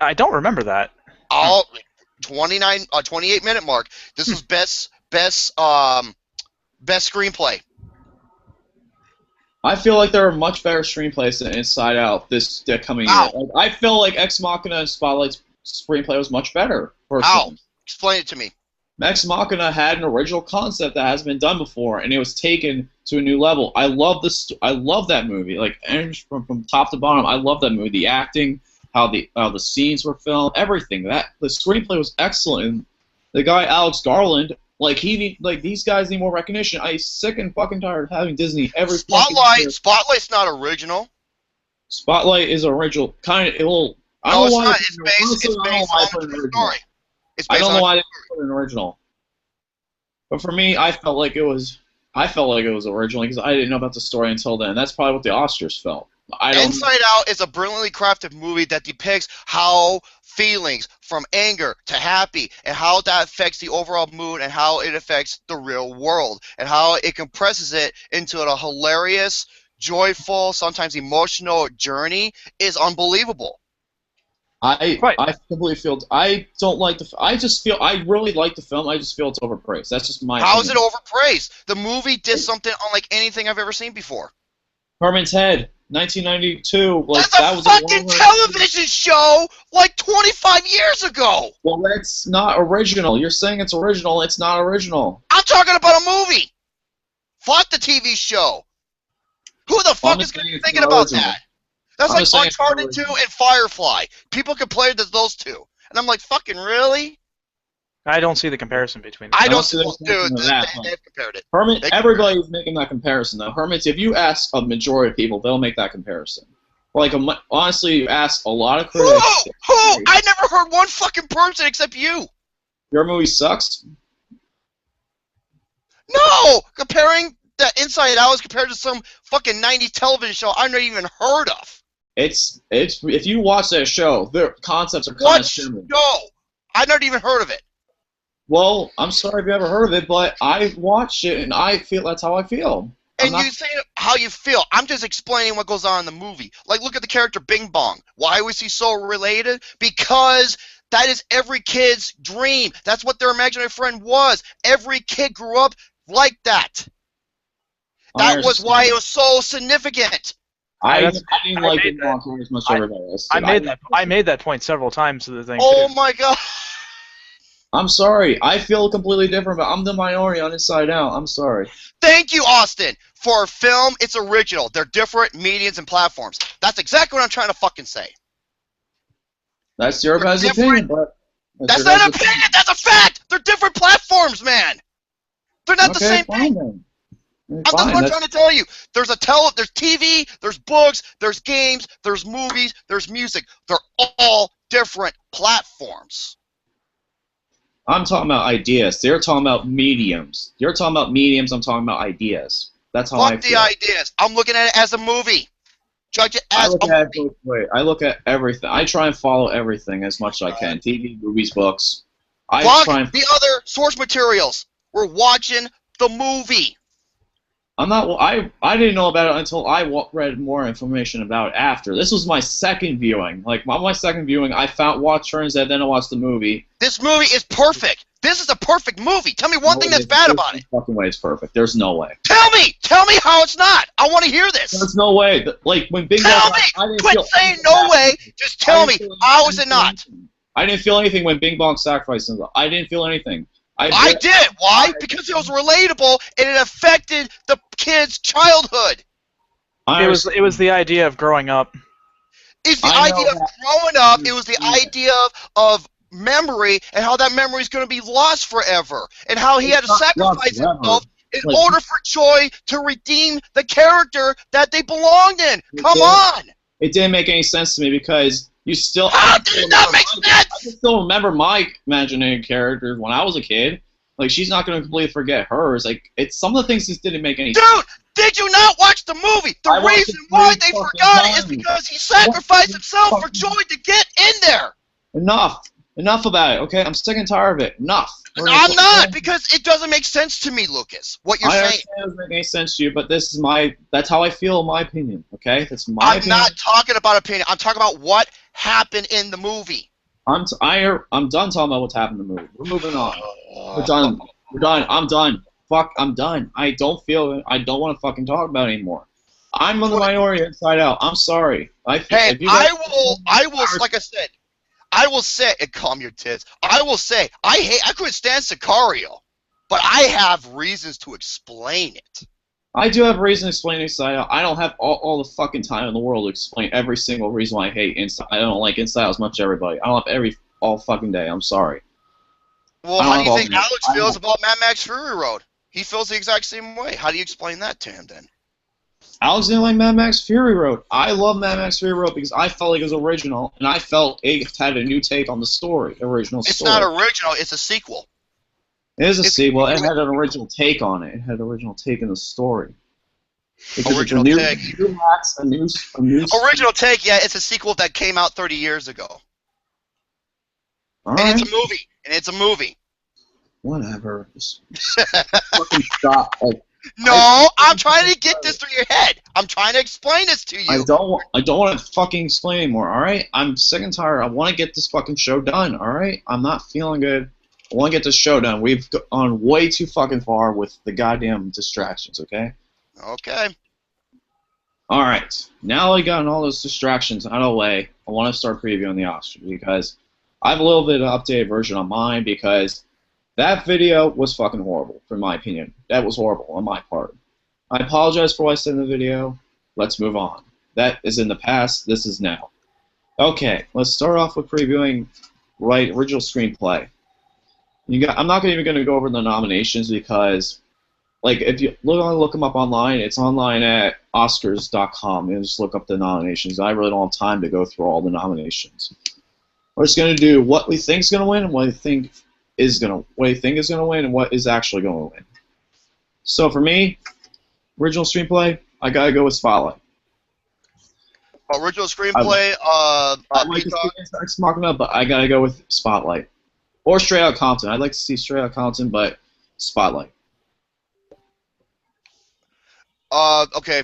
I don't remember that. 28-minute mark. This was best screenplay. I feel like there are much better screenplays than Inside Out this coming year. Like, I feel like Ex Machina and Spotlight's screenplay was much better. How? Explain it to me. Ex Machina had an original concept that hasn't been done before, and it was taken to a new level. I love this. I love that movie. Like, from top to bottom, I love that movie. The acting, how the scenes were filmed, everything. The screenplay was excellent. And the guy Alex Garland, these guys need more recognition. I'm sick and fucking tired of having Disney every. Spotlight's not original. Spotlight is original. Kind of. No, it's not. It's based on the story. I don't know why they put an original, but for me, I felt like it was original because I didn't know about the story until then. That's probably what the Oscars felt. Inside Out is a brilliantly crafted movie that depicts how feelings from anger to happy and how that affects the overall mood and how it affects the real world and how it compresses it into a hilarious, joyful, sometimes emotional journey is unbelievable. I completely feel. I don't like the. I just feel. I really like the film. I just feel it's overpraised. That's just my. How is it overpraised? The movie did something unlike anything I've ever seen before. Herman's Head, 1992. That's a fucking television show like 25 years ago. Well, that's not original. You're saying it's original. It's not original. I'm talking about a movie. Fuck the TV show. Who the fuck is going to be thinking about that? That's like Uncharted 2 and Firefly. People compared to those two. And I'm like, fucking really? I don't see the comparison between them. I don't see see, the dude. comparison of that, They've compared it. Hermit, They- everybody's making that comparison, though. Hermits, if you ask a majority of people, they'll make that comparison. Like, honestly, you ask a lot of Who? critics. Who? I never heard one fucking person except you. Your movie sucks? No! Comparing the Inside Out as compared to some fucking 90s television show I've never even heard of. It's if you watch that show, the concepts are kind What of similar. show? I've never even heard of it. Well, I'm sorry if you ever heard of it, but I watched it and I feel that's how I feel. And you say how you feel. I'm just explaining what goes on in the movie. Like, look at the character Bing Bong. Why was he so related? Because that is every kid's dream. That's what their imaginary friend was. Every kid grew up like that. That was why it was so significant. I didn't like Bing Bong quite as much as everybody else. I made that point several times to the thing. Oh too. my god. I'm sorry. I feel completely different, but I'm the minority on Inside Out. I'm sorry. Thank you, Austin. For a film, it's original. They're different mediums and platforms. That's exactly what I'm trying to fucking say. That's your guys' opinion, but that's not an opinion. That's a fact. They're different platforms, man. They're not the same thing. Then. That's what I'm trying to tell you. There's TV, there's books, there's games, there's movies, there's music. They're all different platforms. I'm talking about ideas. They're talking about mediums. You're talking about mediums. I'm talking about ideas. That's how I feel. Fuck the ideas. I'm looking at it as a movie. Judge it as a movie. I look at everything. I try and follow everything as much as I can. TV, movies, books. Fuck the other source materials. We're watching the movie. I'm not. I didn't know about it until I read more information about it after. This was my second viewing. Like on my second viewing, I watched Turns That, then I watched the movie. This movie is perfect. This is a perfect movie. Tell me one thing that's bad about it. Fucking way it's perfect. There's no way. Tell me how it's not. I want to hear this. There's no way. Like when Bing Tell me. Quit saying no way. Just tell me how is it not. I didn't feel anything when Bing Bong sacrificed himself. I didn't feel anything. I did. Why? Because it was relatable and it affected the kid's childhood. It was the idea of growing up. It's the idea of growing up. It was the idea of memory and how that memory is going to be lost forever and how he had to sacrifice himself in order for Joy to redeem the character that they belonged in. Come on. It didn't make any sense to me because you still. How did it not make sense? I can still remember my imaginary characters when I was a kid. Like she's not going to completely forget hers. Like some of the things just didn't make any sense. Dude, did you not watch the movie? The reason why they forgot it is because he sacrificed himself for Joy to get in there. Enough about it, okay? I'm sick and tired of it. Enough. I'm not, because it doesn't make sense to me, Lucas, what you're saying. I understand it doesn't make any sense to you, but that's how I feel in my opinion, okay? That's my opinion. I'm not talking about opinion. I'm talking about what happened in the movie. I'm done talking about what's happened in the movie. We're moving on. We're done. I'm done. Fuck, I'm done. I don't want to fucking talk about it anymore. I'm on the minority Inside Out. I'm sorry. Like I said, I will say, and calm your tits, I will say, I couldn't stand Sicario, but I have reasons to explain it. I do have reason to explain Inside Out. I don't have all the fucking time in the world to explain every single reason why I don't like Inside Out as much as everybody. I don't have all fucking day. I'm sorry. Well, how do you think Alex feels about Mad Max Fury Road? He feels the exact same way. How do you explain that to him then? Alex didn't like Mad Max Fury Road. I love Mad Max Fury Road because I felt like it was original, and I felt it had a new take on the story, story. It's not original. It's a sequel. It is a sequel. It had an original take on it. It had an original take in the story. Original take. Original take, yeah, it's a sequel that came out 30 years ago. All right. And it's a movie. Whatever. Just fucking stop. No, I'm trying to get this through your head. I'm trying to explain this to you. I don't want to fucking explain anymore, alright? I'm sick and tired. I want to get this fucking show done, alright? I'm not feeling good. I want to get this show done. We've gone way too fucking far with the goddamn distractions, okay? Okay. Alright. Now I got all those distractions out of the way, I want to start previewing the Oscars because I have a little bit of an updated version on mine because that video was fucking horrible, in my opinion. That was horrible on my part. I apologize for what I said in the video. Let's move on. That is in the past. This is now. Okay, let's start off with previewing write original screenplay. I'm not even going to go over the nominations because, like, if you look them up online, it's online at Oscars.com. And just look up the nominations. I really don't have time to go through all the nominations. We're just going to do what we think is going to win and what we think is going to win and what is actually going to win. So for me, original screenplay, I gotta go with Spotlight. Original screenplay. I like to see Ex Machina, but I gotta go with Spotlight or Straight Outta Compton. I'd like to see Straight Outta Compton, but Spotlight. Okay.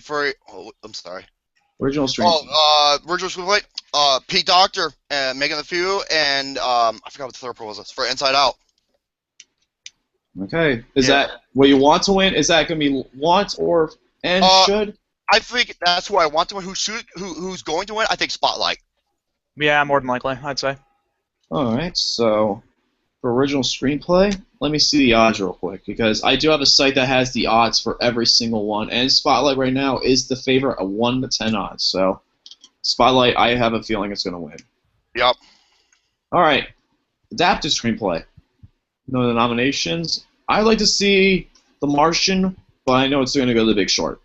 I'm sorry. Original screenplay. Original screenplay. Pete Docter and Megan the Few, and I forgot what the third one was for Inside Out. Okay. Is that what you want to win? Is that going to be want or should? I think that's who I want to win. Who's going to win? I think Spotlight. Yeah, more than likely, I'd say. All right. So for original screenplay, let me see the odds real quick because I do have a site that has the odds for every single one, and Spotlight right now is the favorite at 1 to 10 odds. So Spotlight, I have a feeling it's going to win. Yep. All right. Adapted screenplay. No, the nominations. I'd like to see The Martian, but I know it's going to go to The Big Short.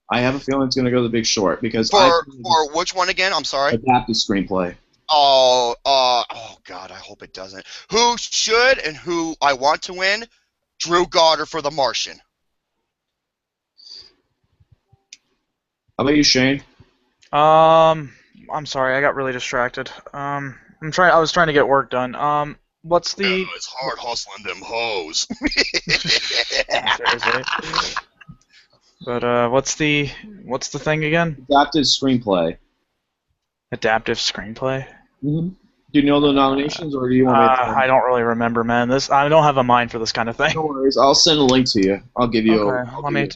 I have a feeling it's going to go to The Big Short because for which one again? I'm sorry. Adapted screenplay. Oh God, I hope it doesn't. Who should and who I want to win? Drew Goddard for The Martian. How about you, Shane? I'm sorry, I got really distracted. I was trying to get work done. What's the? Yeah, it's hard hustling them hoes. Seriously. But what's the thing again? Adapted screenplay. Adaptive screenplay. Mm-hmm. Do you know the nominations, or do you want me to? I don't really remember, man. I don't have a mind for this kind of thing. No worries. I'll send a link to you. I'll give you. Okay.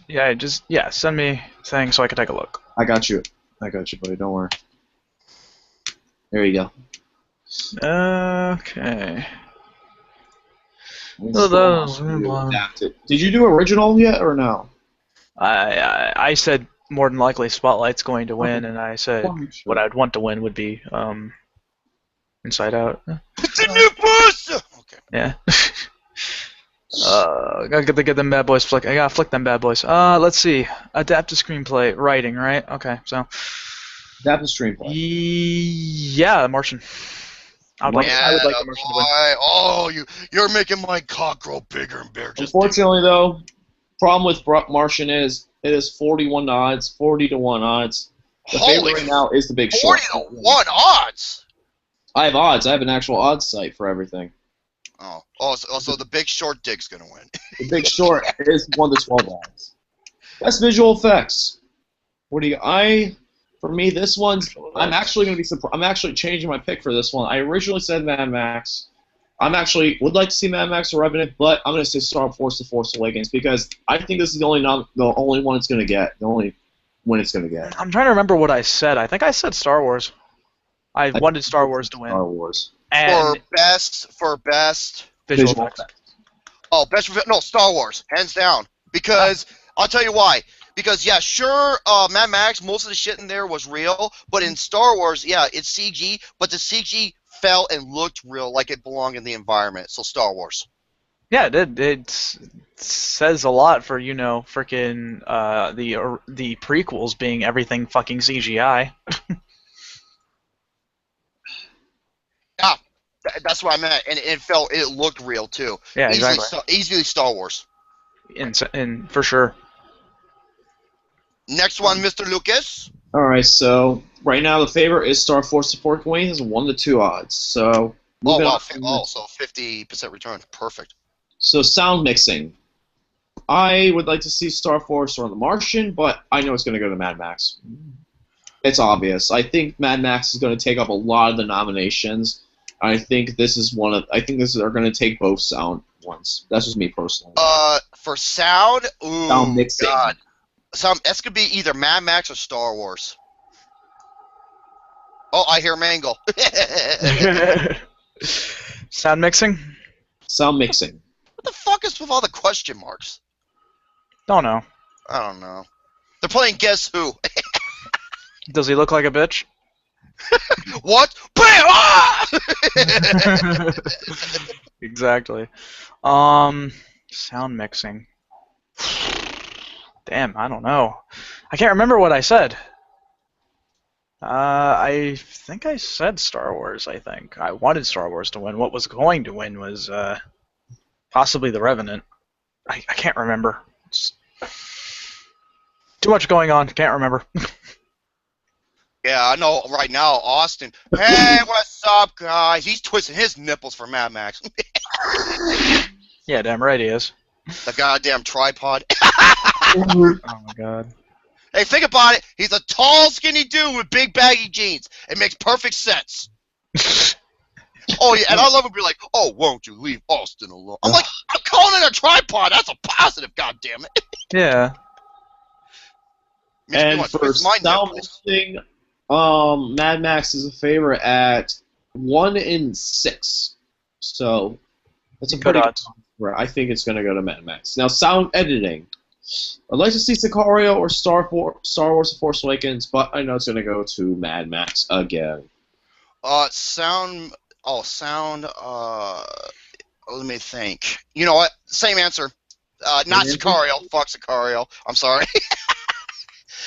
Send me things so I can take a look. I got you, buddy. Don't worry. There you go. Okay. Adapted. Did you do original yet or no? I said more than likely Spotlight's going to win, Okay. and I said what I'd want to win would be Inside Out. It's a new booster. Okay. Yeah. Gotta get them bad boys flick. I gotta flick them bad boys. Let's see. Adaptive screenplay, writing, right? Okay, so. Adapted screenplay. Yeah, Martian. I would like the Martian to win. Oh, you're making my cock grow bigger and bigger. Unfortunately, though, problem with Martian is it is 41 odds, 40 to 1 odds. The favorite right now is The Big Short. 40 to 1 odds. I have odds. I have an actual odds site for everything. So The Big Short dick's gonna win. The Big Short is 1 to 12 odds. Best visual effects. For me, this one's. I'm actually going to be surprised. I'm actually changing my pick for this one. I originally said Mad Max. Would like to see Mad Max or Revenant, but I'm going to say Star Wars: The Force Awakens because I think this is the only one it's going to get. The only win it's going to get. I'm trying to remember what I said. I think I said Star Wars. I wanted Star Wars to win. Star Wars. And for best visual effects. Oh, Star Wars, hands down. Because I'll tell you why. Because yeah, sure, Mad Max, most of the shit in there was real, but in Star Wars, yeah, it's CG, but the CG felt and looked real, like it belonged in the environment. So Star Wars. Yeah, it did. It says a lot for freaking the prequels being everything fucking CGI. Yeah, that's what I meant, and it looked real too. Yeah, exactly. Easily Star Wars. And for sure. Next one, Mr. Lucas. All right, so right now the favorite is Star Wars: The Force Awakens, 1 to 2 odds. So. Oh wow! So 50% return, perfect. So sound mixing. I would like to see Star Force or The Martian, but I know it's going to go to Mad Max. It's obvious. I think Mad Max is going to take up a lot of the nominations. I think this is they're going to take both sound ones. That's just me personally. For sound, ooh, sound mixing. God. This could be either Mad Max or Star Wars. Oh, I hear Mangle. Sound mixing? Sound mixing. What the fuck is with all the question marks? Don't know. I don't know. They're playing Guess Who. Does he look like a bitch? What? Bam! Ah! Exactly. Sound mixing. Damn, I don't know. I can't remember what I said. I think I said Star Wars, I think. I wanted Star Wars to win. What was going to win was possibly The Revenant. I can't remember. It's too much going on. Can't remember. Yeah, I know right now, Austin. Hey, what's up, guys? He's twisting his nipples for Mad Max. Yeah, damn right he is. The goddamn tripod. Oh my god. Hey, think about it. He's a tall, skinny dude with big, baggy jeans. It makes perfect sense. Oh, yeah, and I love it. Be like, oh, won't you leave Austin alone? I'm like, I'm calling it a tripod. That's a positive, goddammit. Yeah. And for sound mixing, Mad Max is a favorite at 1 in 6. So that's a pretty good odds. I think it's going to go to Mad Max. Now, sound editing. I'd like to see Sicario or Star Wars: The Force Awakens, but I know it's going to go to Mad Max again. Sound. Let me think. You know what? Same answer. Not Sicario. Fuck Sicario. I'm sorry.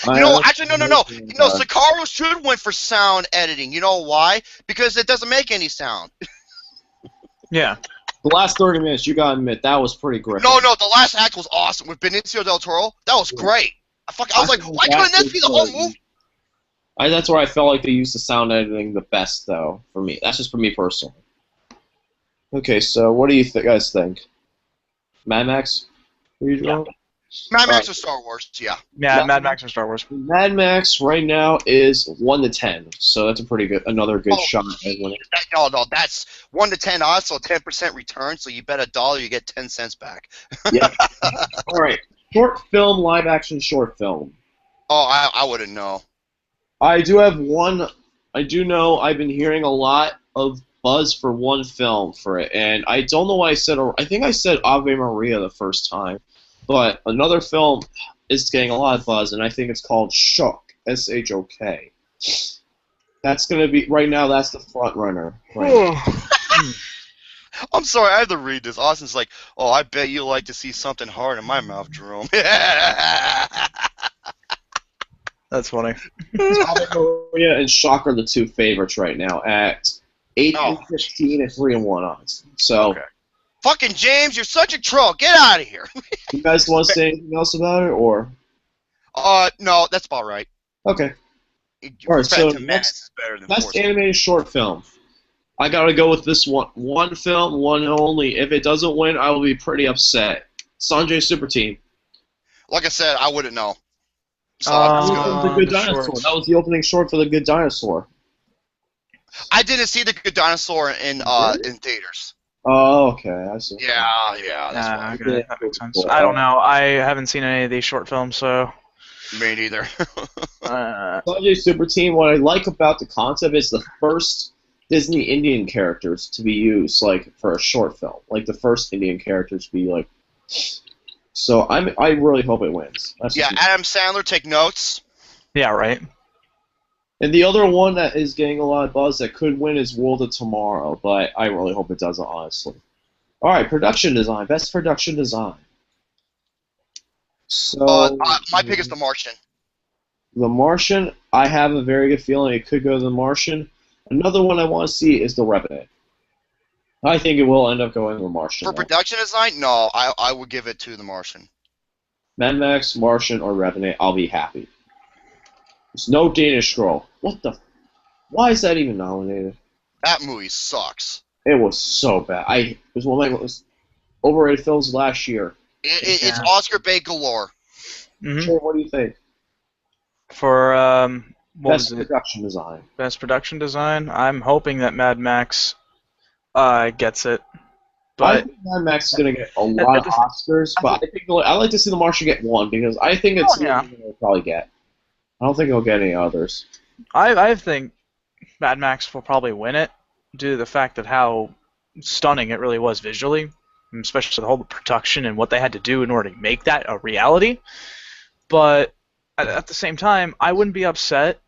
Actually, no. Sicario should win for sound editing. You know why? Because it doesn't make any sound. Yeah. The last 30 minutes, you gotta admit, that was pretty great. No, the last act was awesome with Benicio del Toro. That was great. I was like, why couldn't this be the whole movie? That's where I felt like they used the sound editing the best, though, for me. That's just for me personally. Okay, so what do you guys think? Mad Max? Yeah. Mad Max or Star Wars, yeah. Yeah, Mad Max or Star Wars. Mad Max right now is 1 to 10, so that's another good shot at winning. No, that's 1 to 10 odds, so 10% return. So you bet $1, you get 10 cents back. Yeah. All right. Short film, live action short film. Oh, I wouldn't know. I do have one. I do know I've been hearing a lot of buzz for one film for it, and I don't know why I said. I think I said Ave Maria the first time. But another film is getting a lot of buzz, and I think it's called Shook, S-H-O-K. That's going to be, right now, that's the front runner. Right. I'm sorry, I have to read this. Austin's like, oh, I bet you like to see something hard in my mouth, Jerome. That's funny. Maria and Shock are the two favorites right now at 8 and 15 and 3 and 1 odds. So. Okay. Fucking James, you're such a troll. Get out of here. You guys want to say anything else about it, or? No, that's about right. Okay. All right, so next animated short film. I gotta go with this one. One film, one only. If it doesn't win, I will be pretty upset. Sanjay Super Team. Like I said, I wouldn't know. The Good Dinosaur. Shorts. That was the opening short for The Good Dinosaur. I didn't see The Good Dinosaur in theaters. Oh, okay, I see. Yeah, that's okay, that makes sense. I don't know. I haven't seen any of these short films, so. Me neither. Sanjay Super Team, what I like about the concept is the first Disney Indian characters to be used, like, for a short film. Like, the first Indian characters to be, like... So, I really hope it wins. Adam Sandler, take notes. Yeah, right. And the other one that is getting a lot of buzz that could win is World of Tomorrow, but I really hope it doesn't, honestly. All right, production design. Best production design. So my pick is The Martian. The Martian, I have a very good feeling it could go to The Martian. Another one I want to see is The Revenant. I think it will end up going to The Martian. For production design, no, I would give it to The Martian. Mad Max, Martian, or Revenant, I'll be happy. There's no Danish Scroll. What the? Why is that even nominated? That movie sucks. It was so bad. It was one of my most overrated films last year. It's Oscar bait galore. Mm-hmm. Sure, what do you think? For Best production design. Best production design. I'm hoping that Mad Max gets it. But I think Mad Max is going to get a lot of Oscars, but I think I'd like to see The Martian get one because I think it's going to probably get. I don't think he'll get any others. I think Mad Max will probably win it due to the fact that how stunning it really was visually, especially the whole production and what they had to do in order to make that a reality. But at the same time, I wouldn't be upset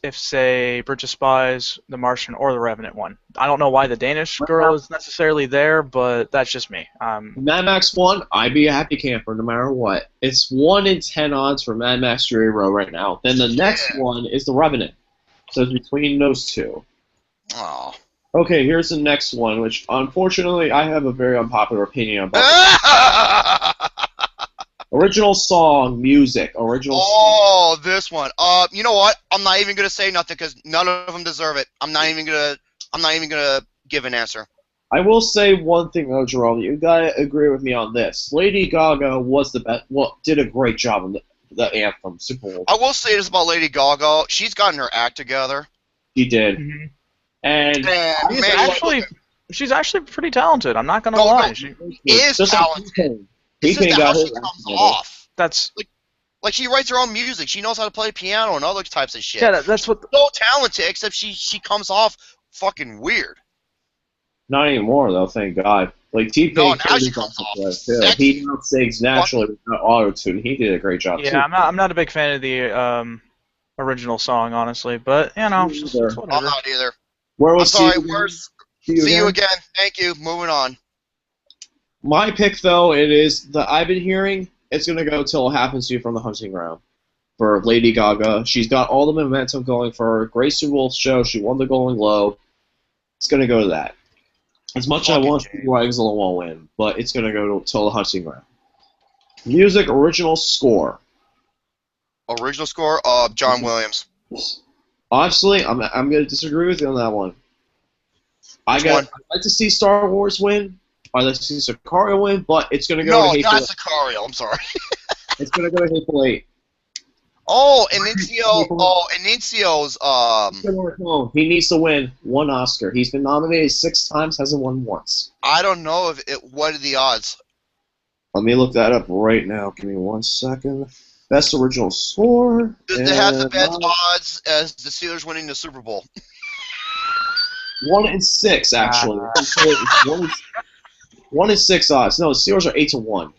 if say Bridge of Spies, The Martian, or The Revenant won. I don't know why the Danish girl is necessarily there, but that's just me. Mad Max won, I'd be a happy camper no matter what. It's 1 in 10 odds for Mad Max Fury Road right now. Then the next one is The Revenant. So it's between those two. Oh. Okay, here's the next one, which unfortunately I have a very unpopular opinion about. Original song, music, original song. Oh, this one. You know what? I'm not even gonna say nothing because none of them deserve it. I'm not even gonna give an answer. I will say one thing though, Jerome. You gotta agree with me on this. Lady Gaga was the best. Well, did a great job on the anthem, Super Bowl. I will say this about Lady Gaga. She's gotten her act together. She did. Mhm. And she's actually pretty talented. I'm not gonna lie. She is talented. He It's just got how his she comes together. off. That's Like she writes her own music. She knows how to play piano and other types of shit. yeah. That's what. So talented, except she comes off fucking weird. Not anymore though, thank God. Like T-Pain, No, now she comes off sexy. he now sings naturally without auto-tune. He did a great job too. Yeah, I'm not a big fan of the original song, honestly. But you know, it's Either. it's I'm whatever. not either. Where I'm was sorry. See you again? again. Thank you. Moving on. My pick though, it is that I've been hearing. It's gonna go till it happens to you from the hunting ground. For Lady Gaga, she's got all the momentum going for her. Great Super Bowl show. She won the Golden Globe. It's gonna go to that. As much as I want Super Excellent won't win, but it's gonna go till the hunting ground. Music original score. Original score. John Williams. Honestly, I'm gonna disagree with you on that one. I'd like to see Star Wars win. I'd like to see Sicario win, but it's gonna go to Hateful not Eight. Sicario. I'm sorry. It's gonna go to Hateful Eight. Oh, Inincio's. He needs to win 1 Oscar. He's been nominated 6 times, hasn't won once. I don't know what are the odds. Let me look that up right now. Give me 1 second. Best original score. It has the best odds as the Steelers winning the Super Bowl. 1 in 6, actually. 1 in 6 odds. No, the Steelers are 8-1.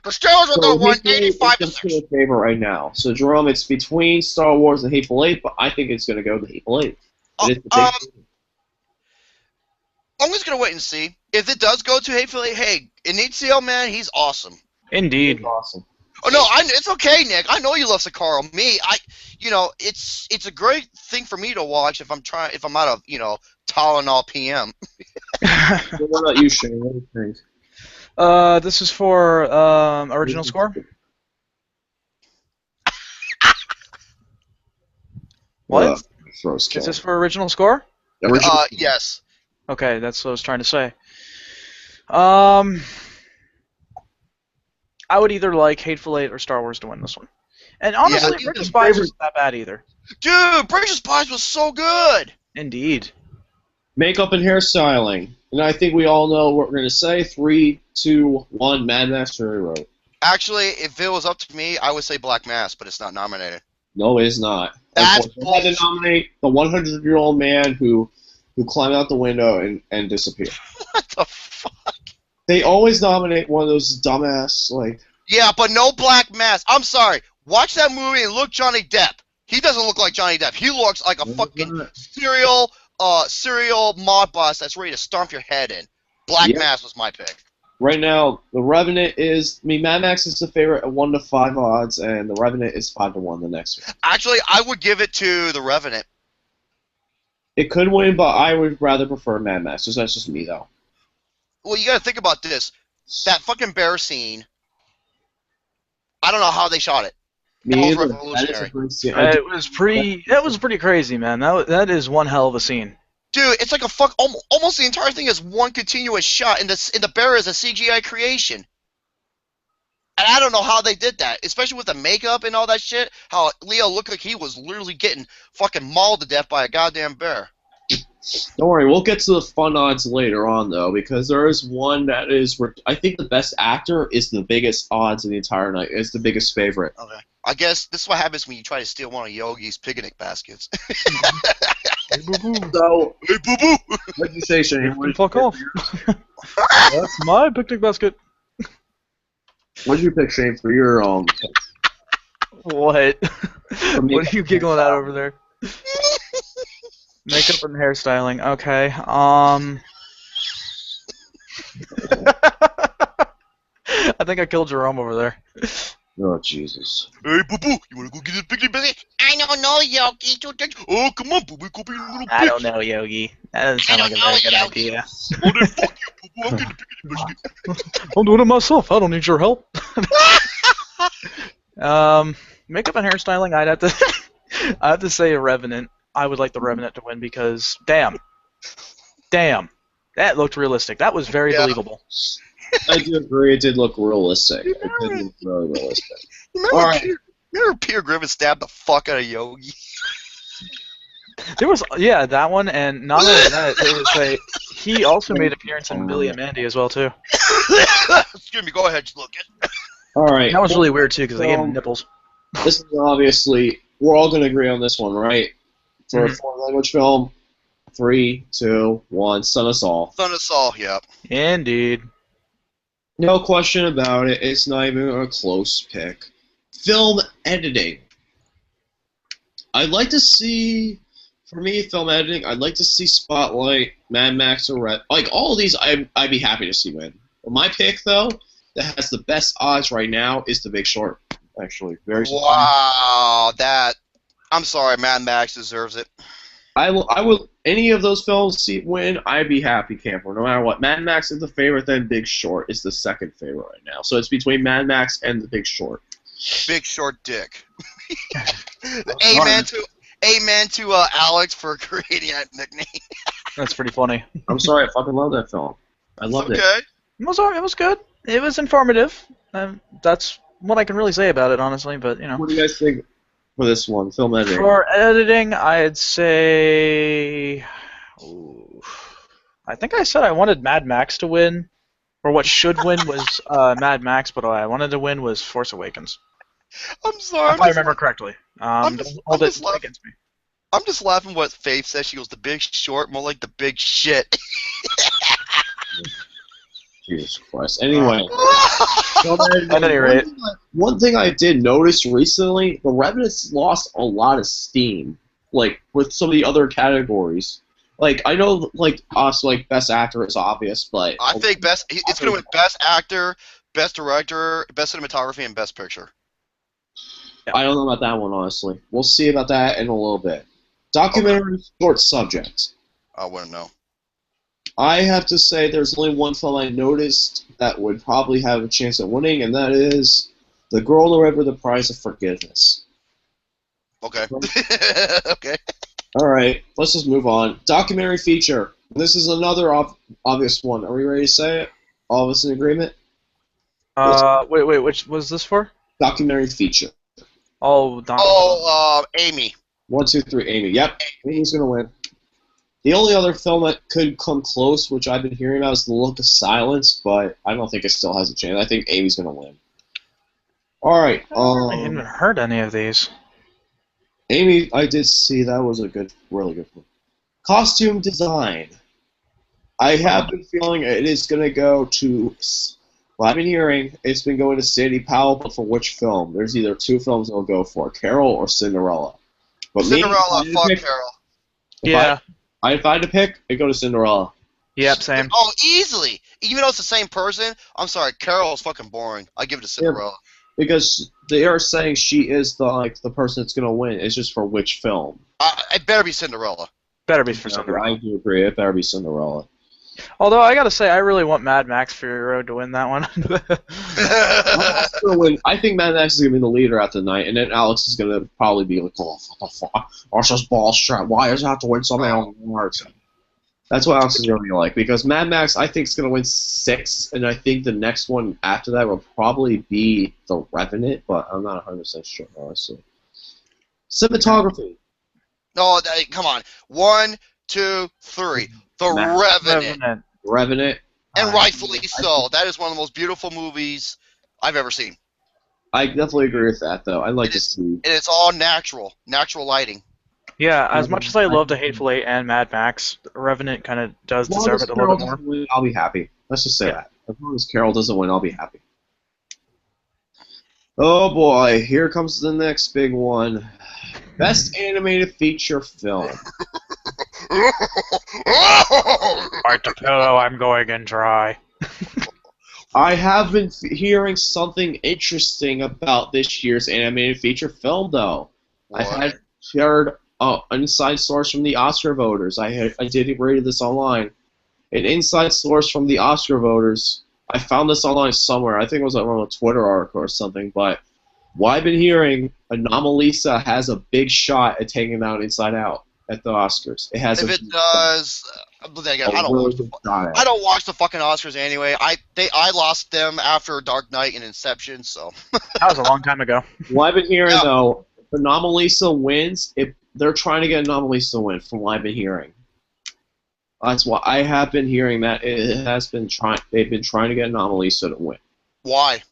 The Steelers are going to win 85 to 6. Favorite right now. So Jerome, it's between Star Wars and Hateful Eight, but I think it's going to go to Hateful Eight. I'm just going to wait and see. If it does go to Hateful Eight, hey, Inicio, man, he's awesome. Indeed. Awesome. Oh no, it's okay, Nick. I know you love Sicario. It's a great thing for me to watch if I'm out of Tylenol PM. So what about you, Shane? What do you think? This is for original score. What? Is this for original score? Yes. Okay, that's what I was trying to say. I would either like Hateful Eight or Star Wars to win this one. And honestly, Bridge of Spies isn't that bad either. Dude, Bridge of Spies was so good! Indeed. Makeup and hairstyling. And I think we all know what we're going to say. 3, 2, 1, Mad Max Fury Road. Actually, if it was up to me, I would say Black Mass, but it's not nominated. No, it is not. That's they had to nominate the 100-year-old man who climbed out the window and disappeared. What the fuck? They always nominate one of those dumbass, like... Yeah, but no Black Mass. I'm sorry. Watch that movie and look Johnny Depp. He doesn't look like Johnny Depp. He looks like a fucking serial mob boss that's ready to stomp your head in. Black Mass was my pick. Right now, The Revenant is... Mad Max is the favorite at 1 to 5 odds, and The Revenant is 5 to 1 the next one. Actually, I would give it to The Revenant. It could win, but I would rather prefer Mad Max. So that's just me, though. Well, you gotta think about this. That fucking bear scene, I don't know how they shot it. That was revolutionary. It was pretty crazy, man. That is one hell of a scene. Dude, it's like almost the entire thing is one continuous shot, and the bear is a CGI creation. And I don't know how they did that, especially with the makeup and all that shit. How Leo looked like he was literally getting fucking mauled to death by a goddamn bear. Don't worry, we'll get to the fun odds later on, though, because there is one that is... I think the best actor is the biggest odds of the entire night. It's the biggest favorite. Okay. I guess this is what happens when you try to steal one of Yogi's picnic baskets. Hey, boo-boo. So, hey, boo-boo! what did you say, Shane? Fuck off. That's my picnic basket. What did you pick, Shane, for your What? makeup What are you and giggling at over there? Makeup and hairstyling. Okay. I think I killed Jerome over there. Oh, Jesus. Hey, Boo Boo, you wanna go get a picnic biscuit? I don't know, Yogi. Oh, come on, Boo Boo, go be a little bitch. I don't know, Yogi. That doesn't sound like a very good idea. Oh, then fuck you, Boo Boo. I'm getting a picnic biscuit. I'm doing it myself. I don't need your help. Makeup and hairstyling. I have to say a Revenant. I would like the Revenant to win because damn, that looked realistic. That was very believable. I do agree. It did look realistic. It did look really realistic. Remember Peter Griffin stabbed the fuck out of Yogi? There was that one, and not only that, there was he also made an appearance in Billy and Mandy as well too. Excuse me. Go ahead, just look it. All right. That was really weird too because they gave him nipples. This is obviously, we're all going to agree on this one, right? For a foreign language film, 3, 2, 1, Son of Saul. Son of Saul, yep. Indeed. No question about it. It's not even a close pick. Film editing. I'd like to see, for me, film editing, I'd like to see Spotlight, Mad Max, or Red. Like, all of these, I'd be happy to see win. But my pick, though, that has the best odds right now is The Big Short. Actually, very surprising. Wow, I'm sorry, Mad Max deserves it. I will. Any of those films win, I'd be happy camper, no matter what. Mad Max is the favorite, then Big Short is the second favorite right now. So it's between Mad Max and The Big Short. Big Short dick. Amen to Alex for creating that nickname. That's pretty funny. I'm sorry, I fucking love that film. I loved it. It was good. It was informative. That's what I can really say about it, honestly. But you know. What do you guys think for this one, film editing? For editing, I'd say. Ooh, I think I said I wanted Mad Max to win, or what should win was Mad Max, but what I wanted to win was Force Awakens. I'm sorry. If I remember correctly. Don't hold it against me. I'm just laughing what Faith says. She goes, The Big Short, more like the big shit. Jesus Christ. Anyway. At any rate. One thing I did notice recently, the Revenant's lost a lot of steam, like, with some of the other categories. Like, I know, like, us, like, Best Actor is obvious, but... I think it's going to win Best Actor, Best Director, Best Cinematography, and Best Picture. I don't know about that one, honestly. We'll see about that in a little bit. Documentary short subject. I wouldn't know. I have to say there's only one film I noticed that would probably have a chance at winning, and that is The Girl in the River, The Price of Forgiveness. Okay. Okay. All right, let's just move on. Documentary feature. This is another obvious one. Are we ready to say it? All of us in agreement? Wait, which was this for? Documentary feature. Amy. 1, 2, 3, Amy. Yep, Amy's going to win. The only other film that could come close, which I've been hearing about, is The Look of Silence, but I don't think it still has a chance. I think Amy's going to win. All right. I haven't heard any of these. Amy, I did see that was a really good one. Costume design. I have been feeling it is going to go to... Well, I've been hearing it's been going to Sandy Powell, but for which film? There's either two films they'll go for, Carol or Cinderella. But Cinderella, fuck Carol. Yeah. If I had to pick, I'd go to Cinderella. Yep, same. Oh, easily. Even though it's the same person, I'm sorry, Carol's fucking boring. I give it to Cinderella. Yeah, because they are saying she is the person that's going to win. It's just for which film. It better be Cinderella. Better be for Cinderella. I do agree. It better be Cinderella. Although I gotta say, I really want Mad Max Fury Road to win that one. I think Mad Max is going to be the leader after the night, and then Alex is going to probably be like, oh, what the fuck? Archer's ball strap. Why does it have to win something on Mars? That's what Alex is going to be like, because Mad Max, I think, is going to win 6, and I think the next one after that will probably be The Revenant, but I'm not 100% sure, honestly. Cinematography. No, come on. 1, 2, 3. The Revenant. And rightfully so. That is one of the most beautiful movies I've ever seen. I definitely agree with that, though. I'd like to see. And it's all natural lighting. Yeah, as much as I love The Hateful Eight and Mad Max, Revenant kind of does deserve it a little bit more. I'll be happy. Let's just say that. As long as Carol doesn't win, I'll be happy. Oh boy, here comes the next big one. Best animated feature film. Bite the pillow, I'm going in dry. I have been hearing something interesting about this year's animated feature film, though. I've What? heard an inside source from the Oscar voters. I did read this online. An inside source from the Oscar voters. I found this online somewhere. I think it was on a Twitter article or something. But what I've been hearing, Anomalisa has a big shot at taking out Inside Out at the Oscars. It has. If it does, but then again, I don't watch the fucking Oscars anyway. I lost them after Dark Knight and Inception, so. That was a long time ago. What I've been hearing though, if Anomalisa wins, they're trying to get Anomalisa to win. From what I've been hearing, that's why I have been hearing that it has been trying. They've been trying to get Anomalisa to win. Why?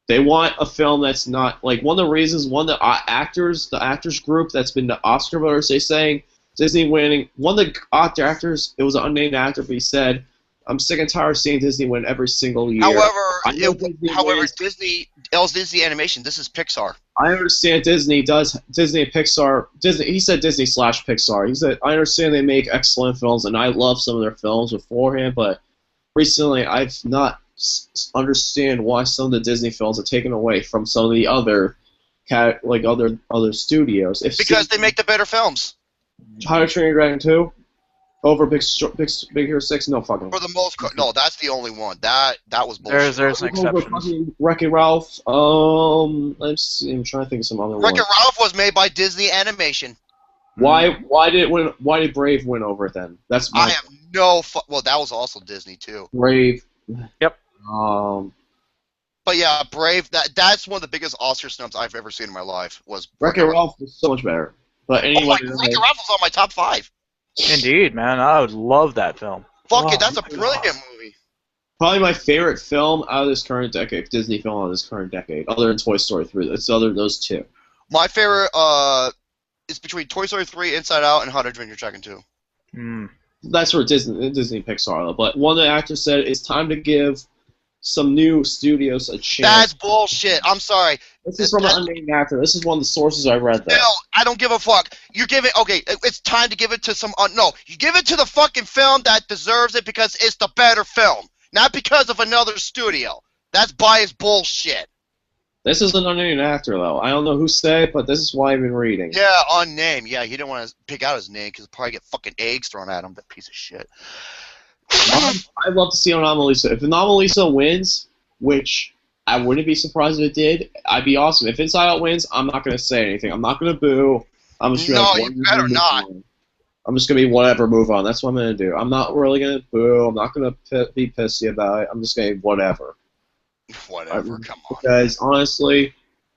They want a film that's not like one of the reasons. One of the actors group that's been the Oscar voters. They saying Disney winning. One of the actors, it was an unnamed actor, but he said, "I'm sick and tired of seeing Disney win every single year." Disney, else Disney Animation. This is Pixar. I understand Disney and Pixar. He said Disney/Pixar. He said, I understand they make excellent films, and I love some of their films beforehand, but recently I've not understand why some of the Disney films are taken away from some of the other other studios. Because they make the better films. How to Train Your Dragon 2 over Big Hero 6, no fucking. For the most part, no, that's the only one. That was bullshit. There's an exception. Wreck-It Ralph. Let's see. I'm trying to think of some other ones. Wreck-It Ralph was made by Disney Animation. Why did Brave win over it then? That's I have no. Well, that was also Disney too. Brave. Yep. But yeah, Brave. That's one of the biggest Oscar snubs I've ever seen in my life. Was Wreck-It Ralph was so much better. But anyway, Wreck-It Ralph was on my top 5. Indeed, man. I would love that film. Fuck it, that's a brilliant movie. Probably my favorite film out of this current decade, Disney film out of this current decade, other than Toy Story 3. It's those two. My favorite is between Toy Story 3, Inside Out, and How to Train Your Dragon 2. Mm. That's for Disney Pixar, though. But one of the actors said it's time to give some new studios a chance. That's bullshit. I'm sorry. This is from an unnamed actor. This is one of the sources I read there. No, I don't give a fuck. You give it, okay, it's time to give it to some, no, you give it to the fucking film that deserves it because it's the better film, not because of another studio. That's biased bullshit. This is an unnamed actor, though. I don't know who said it, but this is why I've been reading. Yeah, unnamed. Yeah, he didn't want to pick out his name because he'll probably get fucking eggs thrown at him, that piece of shit. I'd love to see Anomalisa. If Anomalisa wins, which I wouldn't be surprised if it did, I'd be awesome. If Inside Out wins, I'm not going to say anything. I'm not going to boo. I'm just No, you better not. I'm just going to be whatever, move on. That's what I'm going to do. I'm not really going to boo. I'm not going to be pissy about it. I'm just going to whatever. Whatever, come on. Because, honestly,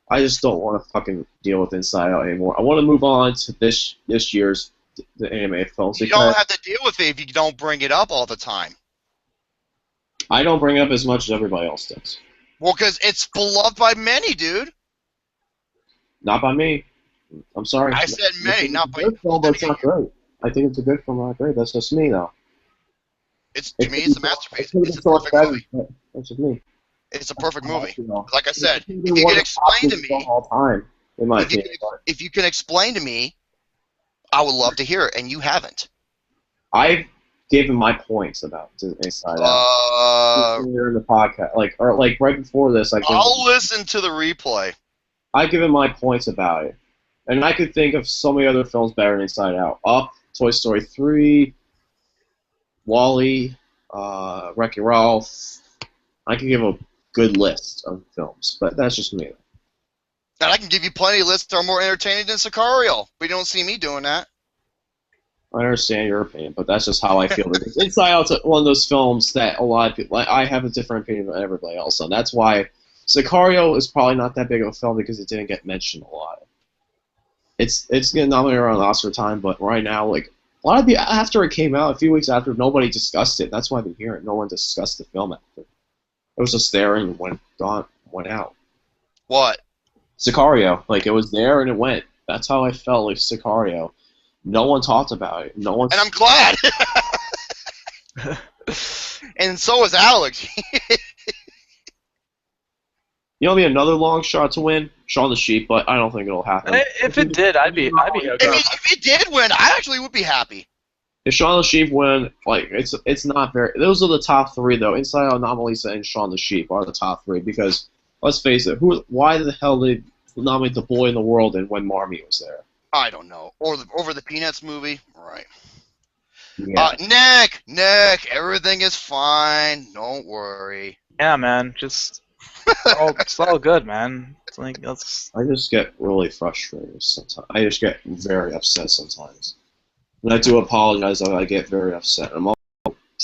I just don't want to fucking deal with Inside Out anymore. I want to move on to this year's the anime films. You don't have to deal with it if you don't bring it up all the time. I don't bring it up as much as everybody else does. Well, because it's beloved by many, dude. Not by me. I'm sorry. I said many, not by you. Film, but it's not great. I think it's a good film, not great. That's just me, though. To me, it's a masterpiece. It's a perfect movie. That's just me. It's a perfect movie. Like I said, if you can explain to me, all time, in my opinion. If you can explain to me, I would love to hear it, and you haven't. I've given my points about Inside Out. Earlier in the podcast, like right before this, I'll listen to the replay. I've given my points about it, and I could think of so many other films better than Inside Out. Up, Toy Story 3, WALL-E, Wreck-It Ralph. I could give a good list of films, but that's just me. And I can give you plenty of lists that are more entertaining than Sicario, but you don't see me doing that. I understand your opinion, but that's just how I feel. Because Inside Out's one of those films that a lot of people, I have a different opinion than everybody else on. That's why Sicario is probably not that big of a film because it didn't get mentioned a lot. It's getting nominated around Oscar time, but right now, like a lot of people, after it came out, a few weeks after, nobody discussed it. That's why I've been hearing no one discussed the film after. It was just there and went out. What? Sicario, like it was there and it went. That's how I felt like Sicario. No one talked about it. No one. And I'm glad. And so is Alex. You know, be another long shot to win, Shaun the Sheep, but I don't think it'll happen. If it did, I'd be okay. If it did win, I actually would be happy. If Shaun the Sheep win, like it's not very. Those are the top three though. Inside Out, Anomalisa, and Shaun the Sheep are the top three because let's face it, why the hell did they nominate The Boy in the World and when Marmee was there? I don't know. Or over the Peanuts movie, right? Yeah. Nick, everything is fine. Don't worry. Yeah, man. Just it's all good, man. It's like I just get really frustrated sometimes. I just get very upset sometimes. And I do apologize though. I get very upset. I'm all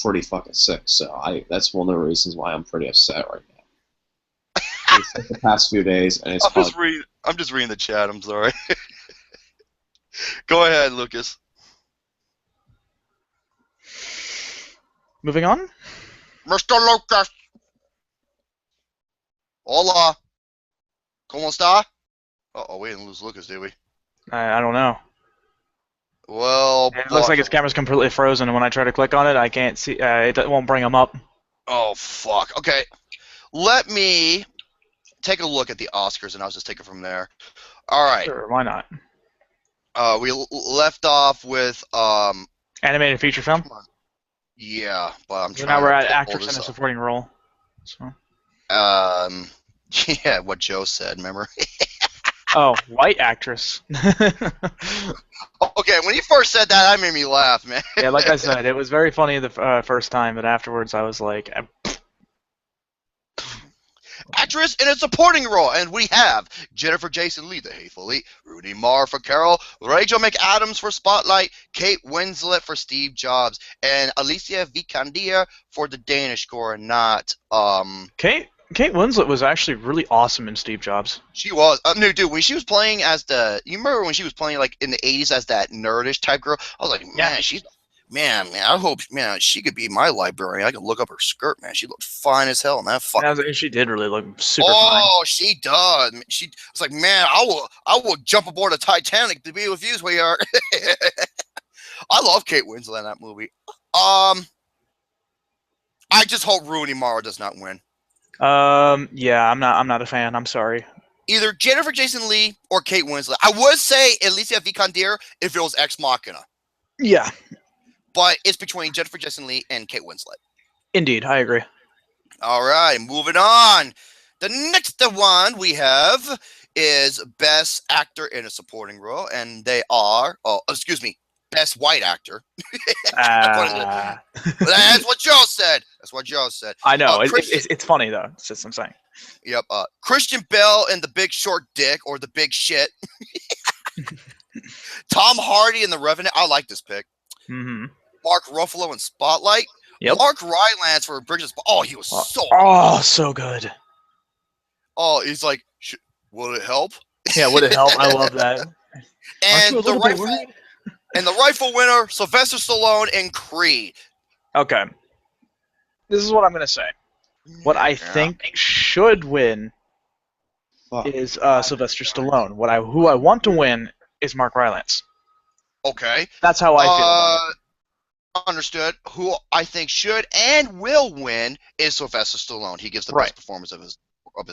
pretty fucking sick, so that's one of the reasons why I'm pretty upset right now. It's like the past few days, and it's. I'm just reading the chat. I'm sorry. Go ahead, Lucas. moving on. Mr. Lucas. Hola. ¿Cómo está? Uh-oh, we didn't lose Lucas, did we? I don't know. Well, It looks like his camera's completely frozen, and when I try to click on it, I can't see. It won't bring him up. Oh, fuck. Okay. Let me take a look at the Oscars, and I'll just take it from there. All right. Sure, why not? We left off with Animated feature film. yeah, but I'm So trying. now we're to at pull actress this in a up. supporting role. So. Yeah, what Joe said. Remember? Oh, white actress. Okay, when you first said that, that made me laugh, man. Yeah, like I said, it was very funny the first time, but afterwards I was like, Actress in a supporting role, and we have Jennifer Jason Leigh, The Hateful Eight, Rooney Mara for Carol, Rachel McAdams for Spotlight, Kate Winslet for Steve Jobs, and Alicia Vikander for The Danish Girl. Not Kate Winslet was actually really awesome in Steve Jobs. She was. No, dude, when she was playing as you remember when she was playing like in the 80s as that nerdish type girl? I was like, man, I hope, man, she could be my librarian. I could look up her skirt, man. She looked fine as hell, man. And she did really look super fine. Oh, she does. She was like, man, I will jump aboard a Titanic to be with you, sweetheart. I love Kate Winslet in that movie. I just hope Rooney Mara does not win. Yeah, I'm not a fan. I'm sorry. Either Jennifer Jason Leigh or Kate Winslet. I would say Alicia Vikander if it was Ex Machina. Yeah. But it's between Jennifer Jason Leigh and Kate Winslet. Indeed, I agree. All right, moving on. The next one we have is Best Actor in a Supporting Role, and they are, Best White Actor. That's what Joe said. I know. It's funny, though. It's just I'm saying. Yep. Christian Bale in The Big Short Dick or The Big Shit. Tom Hardy in The Revenant. I like this pick. Mm-hmm. Mark Ruffalo in Spotlight. Yep. Mark Rylance for Bridges. Oh, he was so good. Oh, he's like, will it help? Yeah, would it help? I love that. And the rifle winner, Sylvester Stallone in Creed. Okay. This is what I'm gonna say. What I think should win is Sylvester Stallone. Who I want to win is Mark Rylance. Okay. That's how I feel about it. Understood. Who I think should and will win is Sylvester Stallone. He gives the best performance of his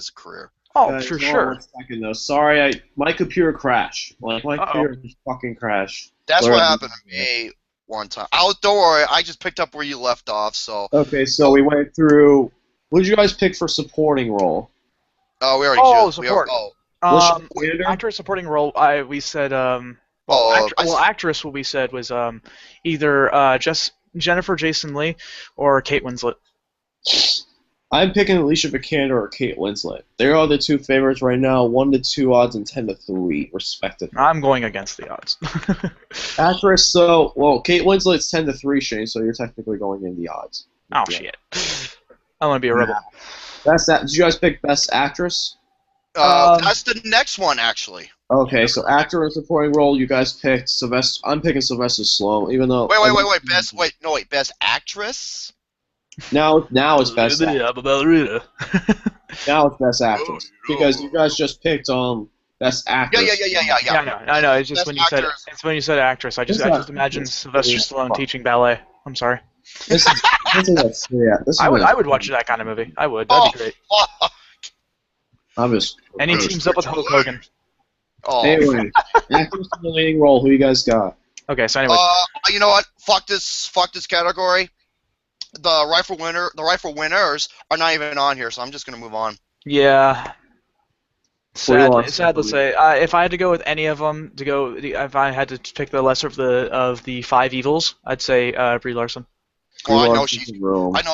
career. Oh, for sure. 1 second though. Sorry, my computer crashed. Like my computer just fucking crashed. That's what happened to me one time. Don't worry. I just picked up where you left off. So. Okay, so we went through. What did you guys pick for supporting role? Oh, we already. Oh, support. Actor supporting role. We said. Actress. What we said was either just Jennifer Jason Leigh or Kate Winslet. I'm picking Alicia Vikander or Kate Winslet. They are the two favorites right now, 1-2 odds and 10-3 respectively. I'm going against the odds. Actress, Kate Winslet's 10-3, Shane. So you're technically going in the odds. Oh shit! I want to be a rebel. That's that. Did you guys pick Best Actress? That's the next one, actually. Okay, so actor in supporting role, you guys picked Sylvester. I'm picking Sylvester Stallone, even though. Wait. Best Actress. Now it's Best. Actress. Now it's Best Actress because you guys just picked Best Actress. Yeah. I know. It's just Best when you said actress. I just imagine Sylvester Stallone teaching ballet. I'm sorry. I would watch that kind of movie. I would. That'd be great. I'm just. And he teams up with Hulk Hogan. Oh. Anyway, actors in the leading role. Who you guys got? Okay, so anyway. You know what? Fuck this category. The rifle winners are not even on here, so I'm just gonna move on. Yeah. Well, Sad to say. If I had to go with any of them, if I had to pick the lesser of the five evils, I'd say Brie Larson. Well, I know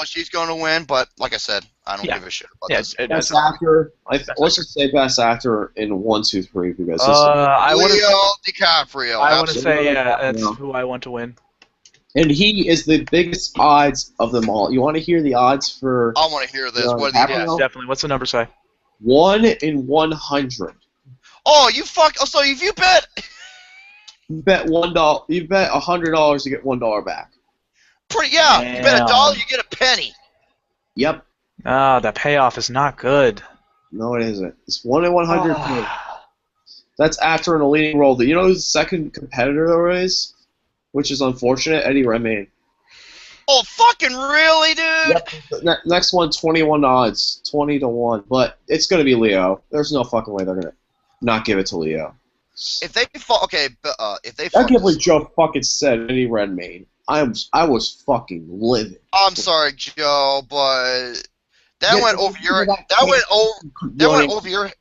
she's going to win, but like I said, I don't give a shit about this. Best actor. Let's just say best actor in 1, 2, 3 because Leo DiCaprio. I want to say that's who I want to win. And he is the biggest odds of them all. You want to hear the odds for? I want to hear this. What did he get? Definitely. What's the number say? 1 in 100. Oh, you fuck! Oh, so if you bet, you bet $1. You bet $100 to get $1 back. Yeah. You bet $1, you get a penny. Yep. Ah, that payoff is not good. No, it isn't. It's 1 in 100. That's actor in a leading role. You know who the second competitor there is? Which is unfortunate. Eddie Redmayne. Oh, fucking really, dude? Yep. Next one, 21 odds, 20 to 1. But it's gonna be Leo. There's no fucking way they're gonna not give it to Leo. If they if they. I can't believe Joe fucking said Eddie Redmayne. I was fucking livid. I'm sorry, Joe, but that went over your. That went over your.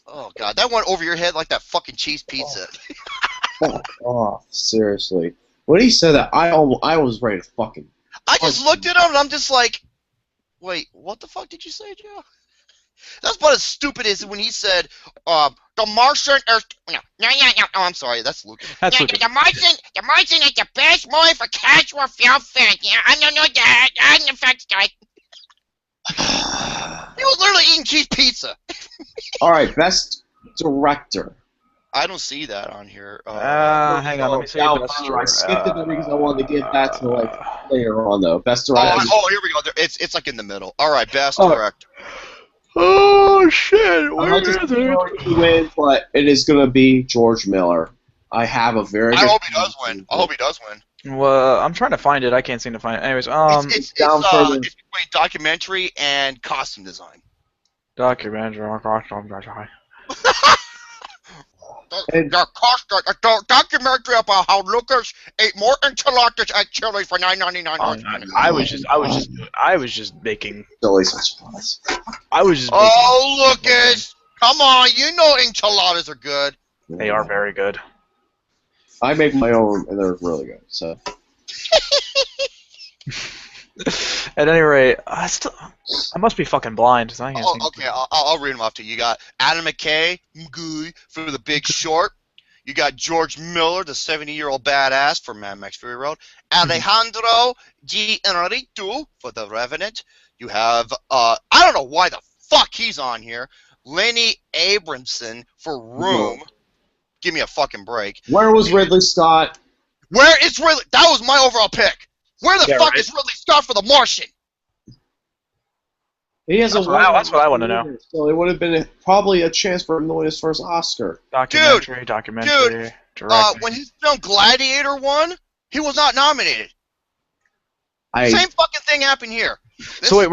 Oh god, that went over your head like that fucking cheese pizza. Fuck off, seriously. When he said that, I was ready to fucking. I just looked at him and I'm just like, wait, what the fuck did you say, Joe? That's about as stupid as when he said, the Martian is... No, I'm sorry, that's Lucas. The Martian is the best movie for casual film fans. Yeah, I don't know that. I'm the fact guy. He was literally eating cheese pizza. Alright, best director. I don't see that on here. Hang on, let me see. I skipped it because I wanted to get that to later on though. Best director. Oh, here we go. It's like in the middle. All right, best director. Oh shit! I'm not just going to win, but it is going to be George Miller. I have a very. I hope he does win. I hope he does win. Well, I'm trying to find it. I can't seem to find it. Anyways, it's between documentary and costume design. Documentary, costume design. The documentary about how Lucas ate more enchiladas at Chili's for $9.99. I was just making. Enchiladas. I was just. Oh, Lucas! Come on, you know enchiladas are good. They are very good. I make my own, and they're really good. So. At any rate, I must be fucking blind. I can't see. Okay, I'll read them off to you. You got Adam McKay for The Big Short. You got George Miller, the 70-year-old badass for Mad Max Fury Road. Alejandro G. Inarritu for The Revenant. You have, I don't know why the fuck he's on here. Lenny Abramson for Room. Give me a fucking break. Where was Ridley Scott? Where is Ridley? That was my overall pick. Where the fuck is Ridley Scott for The Martian? He has that's what I want to know. So it would have been probably a chance for him to win his first Oscar. Documentary. Dude, when his film Gladiator won, he was not nominated. Same fucking thing happened here. So wait,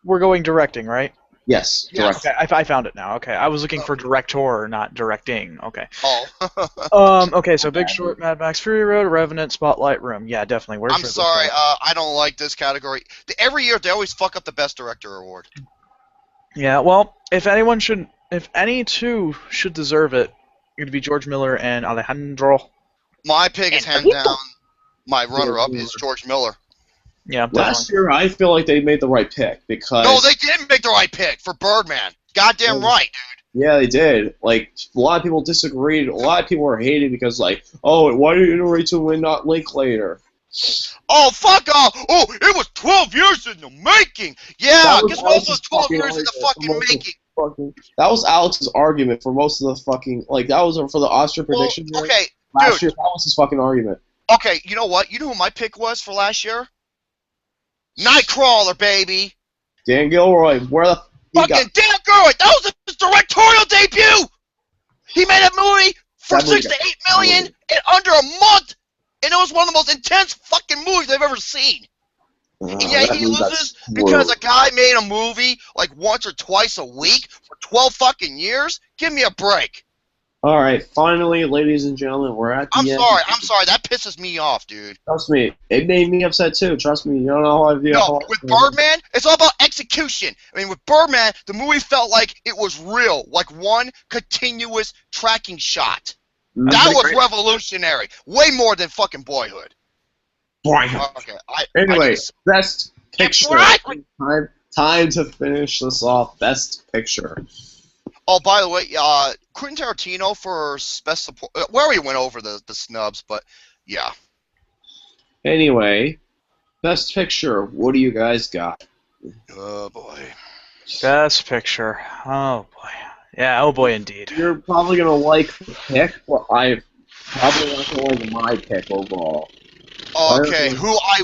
we're going directing, right? Yes. Okay, I found it now. Okay, I was looking for director, not directing. Okay. Oh. Okay, so Big Short, Mad Max Fury Road, Revenant, Spotlight, Room. Yeah, definitely. I'm sorry, I don't like this category. Every year they always fuck up the Best Director award. Yeah, well, if any two should deserve it, it'd be George Miller and Alejandro. My pick is hands down. My runner-up is George Miller. Yeah, last year I feel like they made the right pick because. No, they didn't make the right pick for Birdman. Goddamn right, dude. Yeah, they did. Like a lot of people disagreed. A lot of people were hating because, like, oh, why did Inarritu win, not Linklater? Oh, fuck off! Oh, it was 12 years in the making. Yeah, guess what was 12 years in the fucking making? That was Alex's argument for most of the fucking that was for the Oscar prediction. Okay, last year that was his fucking argument. Okay, you know what? You know who my pick was for last year? Nightcrawler, baby. Dan Gilroy, where the fucking Dan Gilroy? That was his directorial debut. He made a movie for $6 to $8 million in under a month, and it was one of the most intense fucking movies I've ever seen. And yet he loses because a guy made a movie like once or twice a week for 12 fucking years? Give me a break. All right, finally, ladies and gentlemen, we're at the I'm end. sorry. That pisses me off, dude. Trust me, it made me upset too. Trust me, you don't know how I feel. No, with Birdman, it's all about execution. I mean, with Birdman, the movie felt like it was real, like one continuous tracking shot. That was revolutionary. Way more than fucking Boyhood. Okay. Anyway, best picture. Right. Time to finish this off. Best picture. Oh, by the way, Quentin Tarantino for best support. We already went over the snubs, but yeah. Anyway, best picture. What do you guys got? Oh boy. Best picture. Oh boy. Yeah. Oh boy, indeed. You're probably gonna like the pick, but I probably not gonna like my pick overall. Okay, who I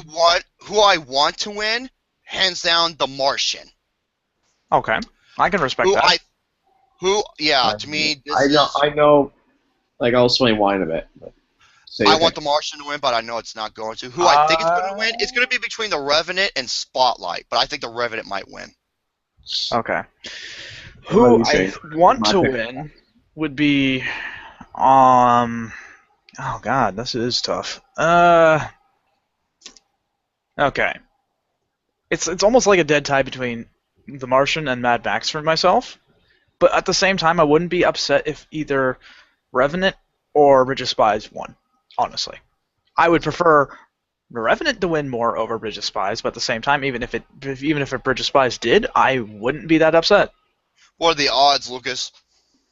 want to win, hands down, The Martian. Okay, I can respect that. To me, I know. Like, I'll explain why in a bit. I want The Martian to win, but I know it's not going to. Who I think is going to win? It's going to be between The Revenant and Spotlight, but I think The Revenant might win. Okay. Who I want to win would be, oh god, this is tough. Okay. It's almost like a dead tie between The Martian and Mad Max for myself, but at the same time, I wouldn't be upset if either Revenant or Bridge of Spies won, honestly. I would prefer The Revenant to win more over Bridge of Spies, but at the same time, even if Bridge of Spies did, I wouldn't be that upset. What are the odds, Lucas?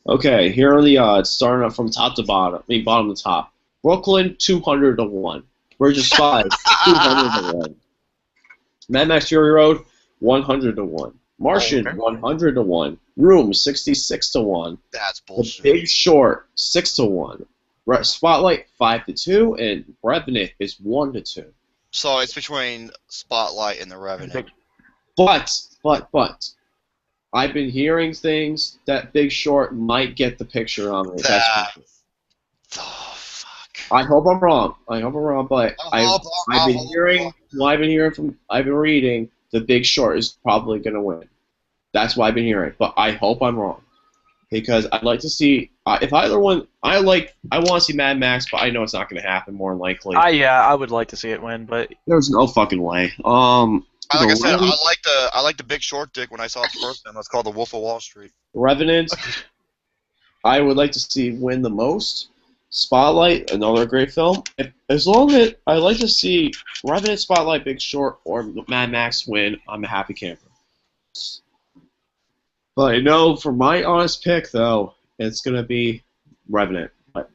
Okay, here are the odds, starting up from top to bottom. I mean, bottom to top. Brooklyn, 200 to 1. Bridge of Spies, 200 to 1. Mad Max Fury Road, 100 to 1. Martian, 100 to 1. Room, 66 to 1. That's bullshit. The Big Short, 6 to 1. Spotlight, 5 to 2, and Revenant is 1 to 2. So it's between Spotlight and The Revenant. But, I've been hearing things that Big Short might get the picture on it. I hope I'm wrong. But I've been reading The Big Short is probably gonna win. That's what I've been hearing. But I hope I'm wrong, because I'd like to see if either one. I want to see Mad Max, but I know it's not gonna happen. More than likely. I would like to see it win, but there's no fucking way. Like I said, I like the Big Short dick when I saw it the first time. That's called The Wolf of Wall Street. Revenant, I would like to see win the most. Spotlight, another great film. As long as I like to see Revenant, Spotlight, Big Short, or Mad Max win, I'm a happy camper. But I know for my honest pick, though, it's gonna be Revenant. But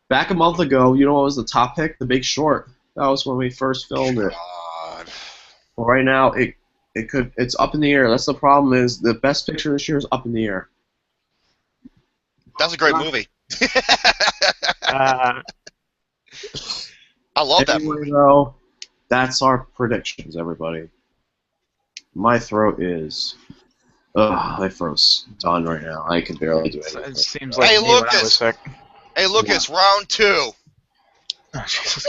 back a month ago, you know what was the top pick? The Big Short. That was when we first filmed it. God. Well, right now, it's up in the air. That's the problem. Is the best picture this year is up in the air. That's a great movie. I love that movie. Though, that's our predictions, everybody. My throat is... my throat's done right now. I can barely do anything. It seems like me when I was sick. Hey, Lucas, round 2. Oh, Jesus.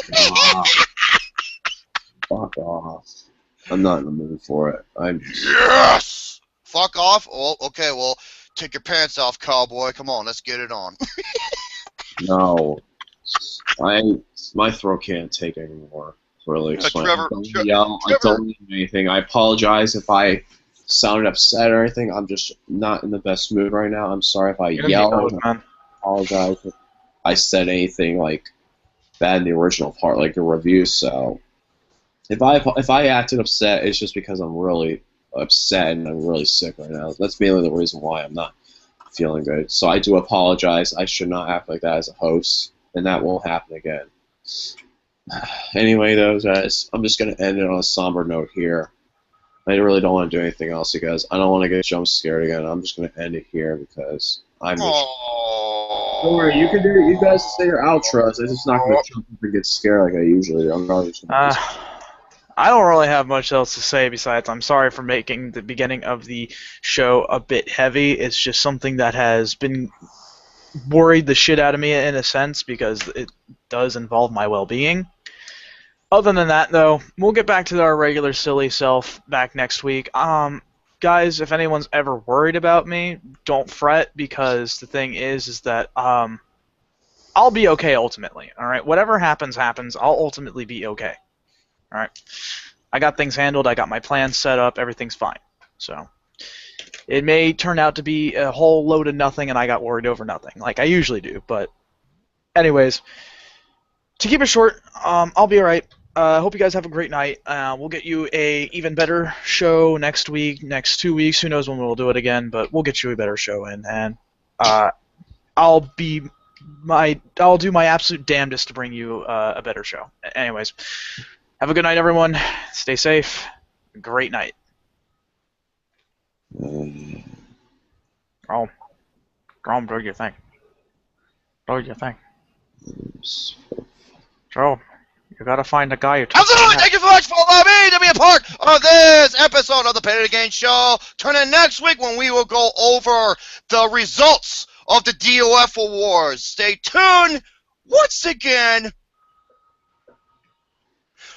Fuck off. I'm not in the mood for it. Yes! Fuck off? Oh, okay, well, take your pants off, cowboy. Come on, let's get it on. No. My throat can't take anymore. Really. Trevor, I don't need anything. I apologize if I sounded upset or anything. I'm just not in the best mood right now. I'm sorry if I yelled. I apologize if I said anything like bad in the original part, like the review. So if I acted upset, it's just because I'm really upset and I'm really sick right now. That's mainly the reason why I'm not feeling good. So I do apologize. I should not act like that as a host, and that won't happen again. Anyway, though, guys, I'm just going to end it on a somber note here. I really don't want to do anything else, you guys. I don't want to get jump scared again. I'm just going to end it here because I'm just... Don't worry, you guys can say your outros. I'm just not going to jump up and get scared like I usually do. I don't really have much else to say besides I'm sorry for making the beginning of the show a bit heavy. It's just something that has been worried the shit out of me in a sense because it does involve my well-being. Other than that, though, we'll get back to our regular silly self back next week. Gonna guys, if anyone's ever worried about me, don't fret, because the thing is that I'll be okay ultimately. All right, whatever happens, happens. I'll ultimately be okay. All right, I got things handled. I got my plans set up. Everything's fine. So it may turn out to be a whole load of nothing, and I got worried over nothing, like I usually do. But anyways, to keep it short, I'll be all right. Hope you guys have a great night. We'll get you a even better show next week, next 2 weeks. Who knows when we'll do it again, but we'll get you a better show in, and I'll do my absolute damnedest to bring you a better show. Anyways, have a good night, everyone. Stay safe. Great night. Oh, do your thing. Do your thing. Joe, you gotta find a guy who talks. Absolutely! Thank you so much for allowing me to be a part of this episode of the Pay It Again Show. Tune in next week when we will go over the results of the DOF Awards. Stay tuned. Once again,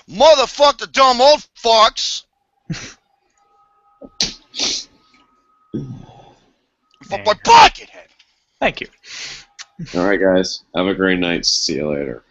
motherfuck the dumb old fucks. Fuck my buckethead. Thank you. All right, guys. Have a great night. See you later.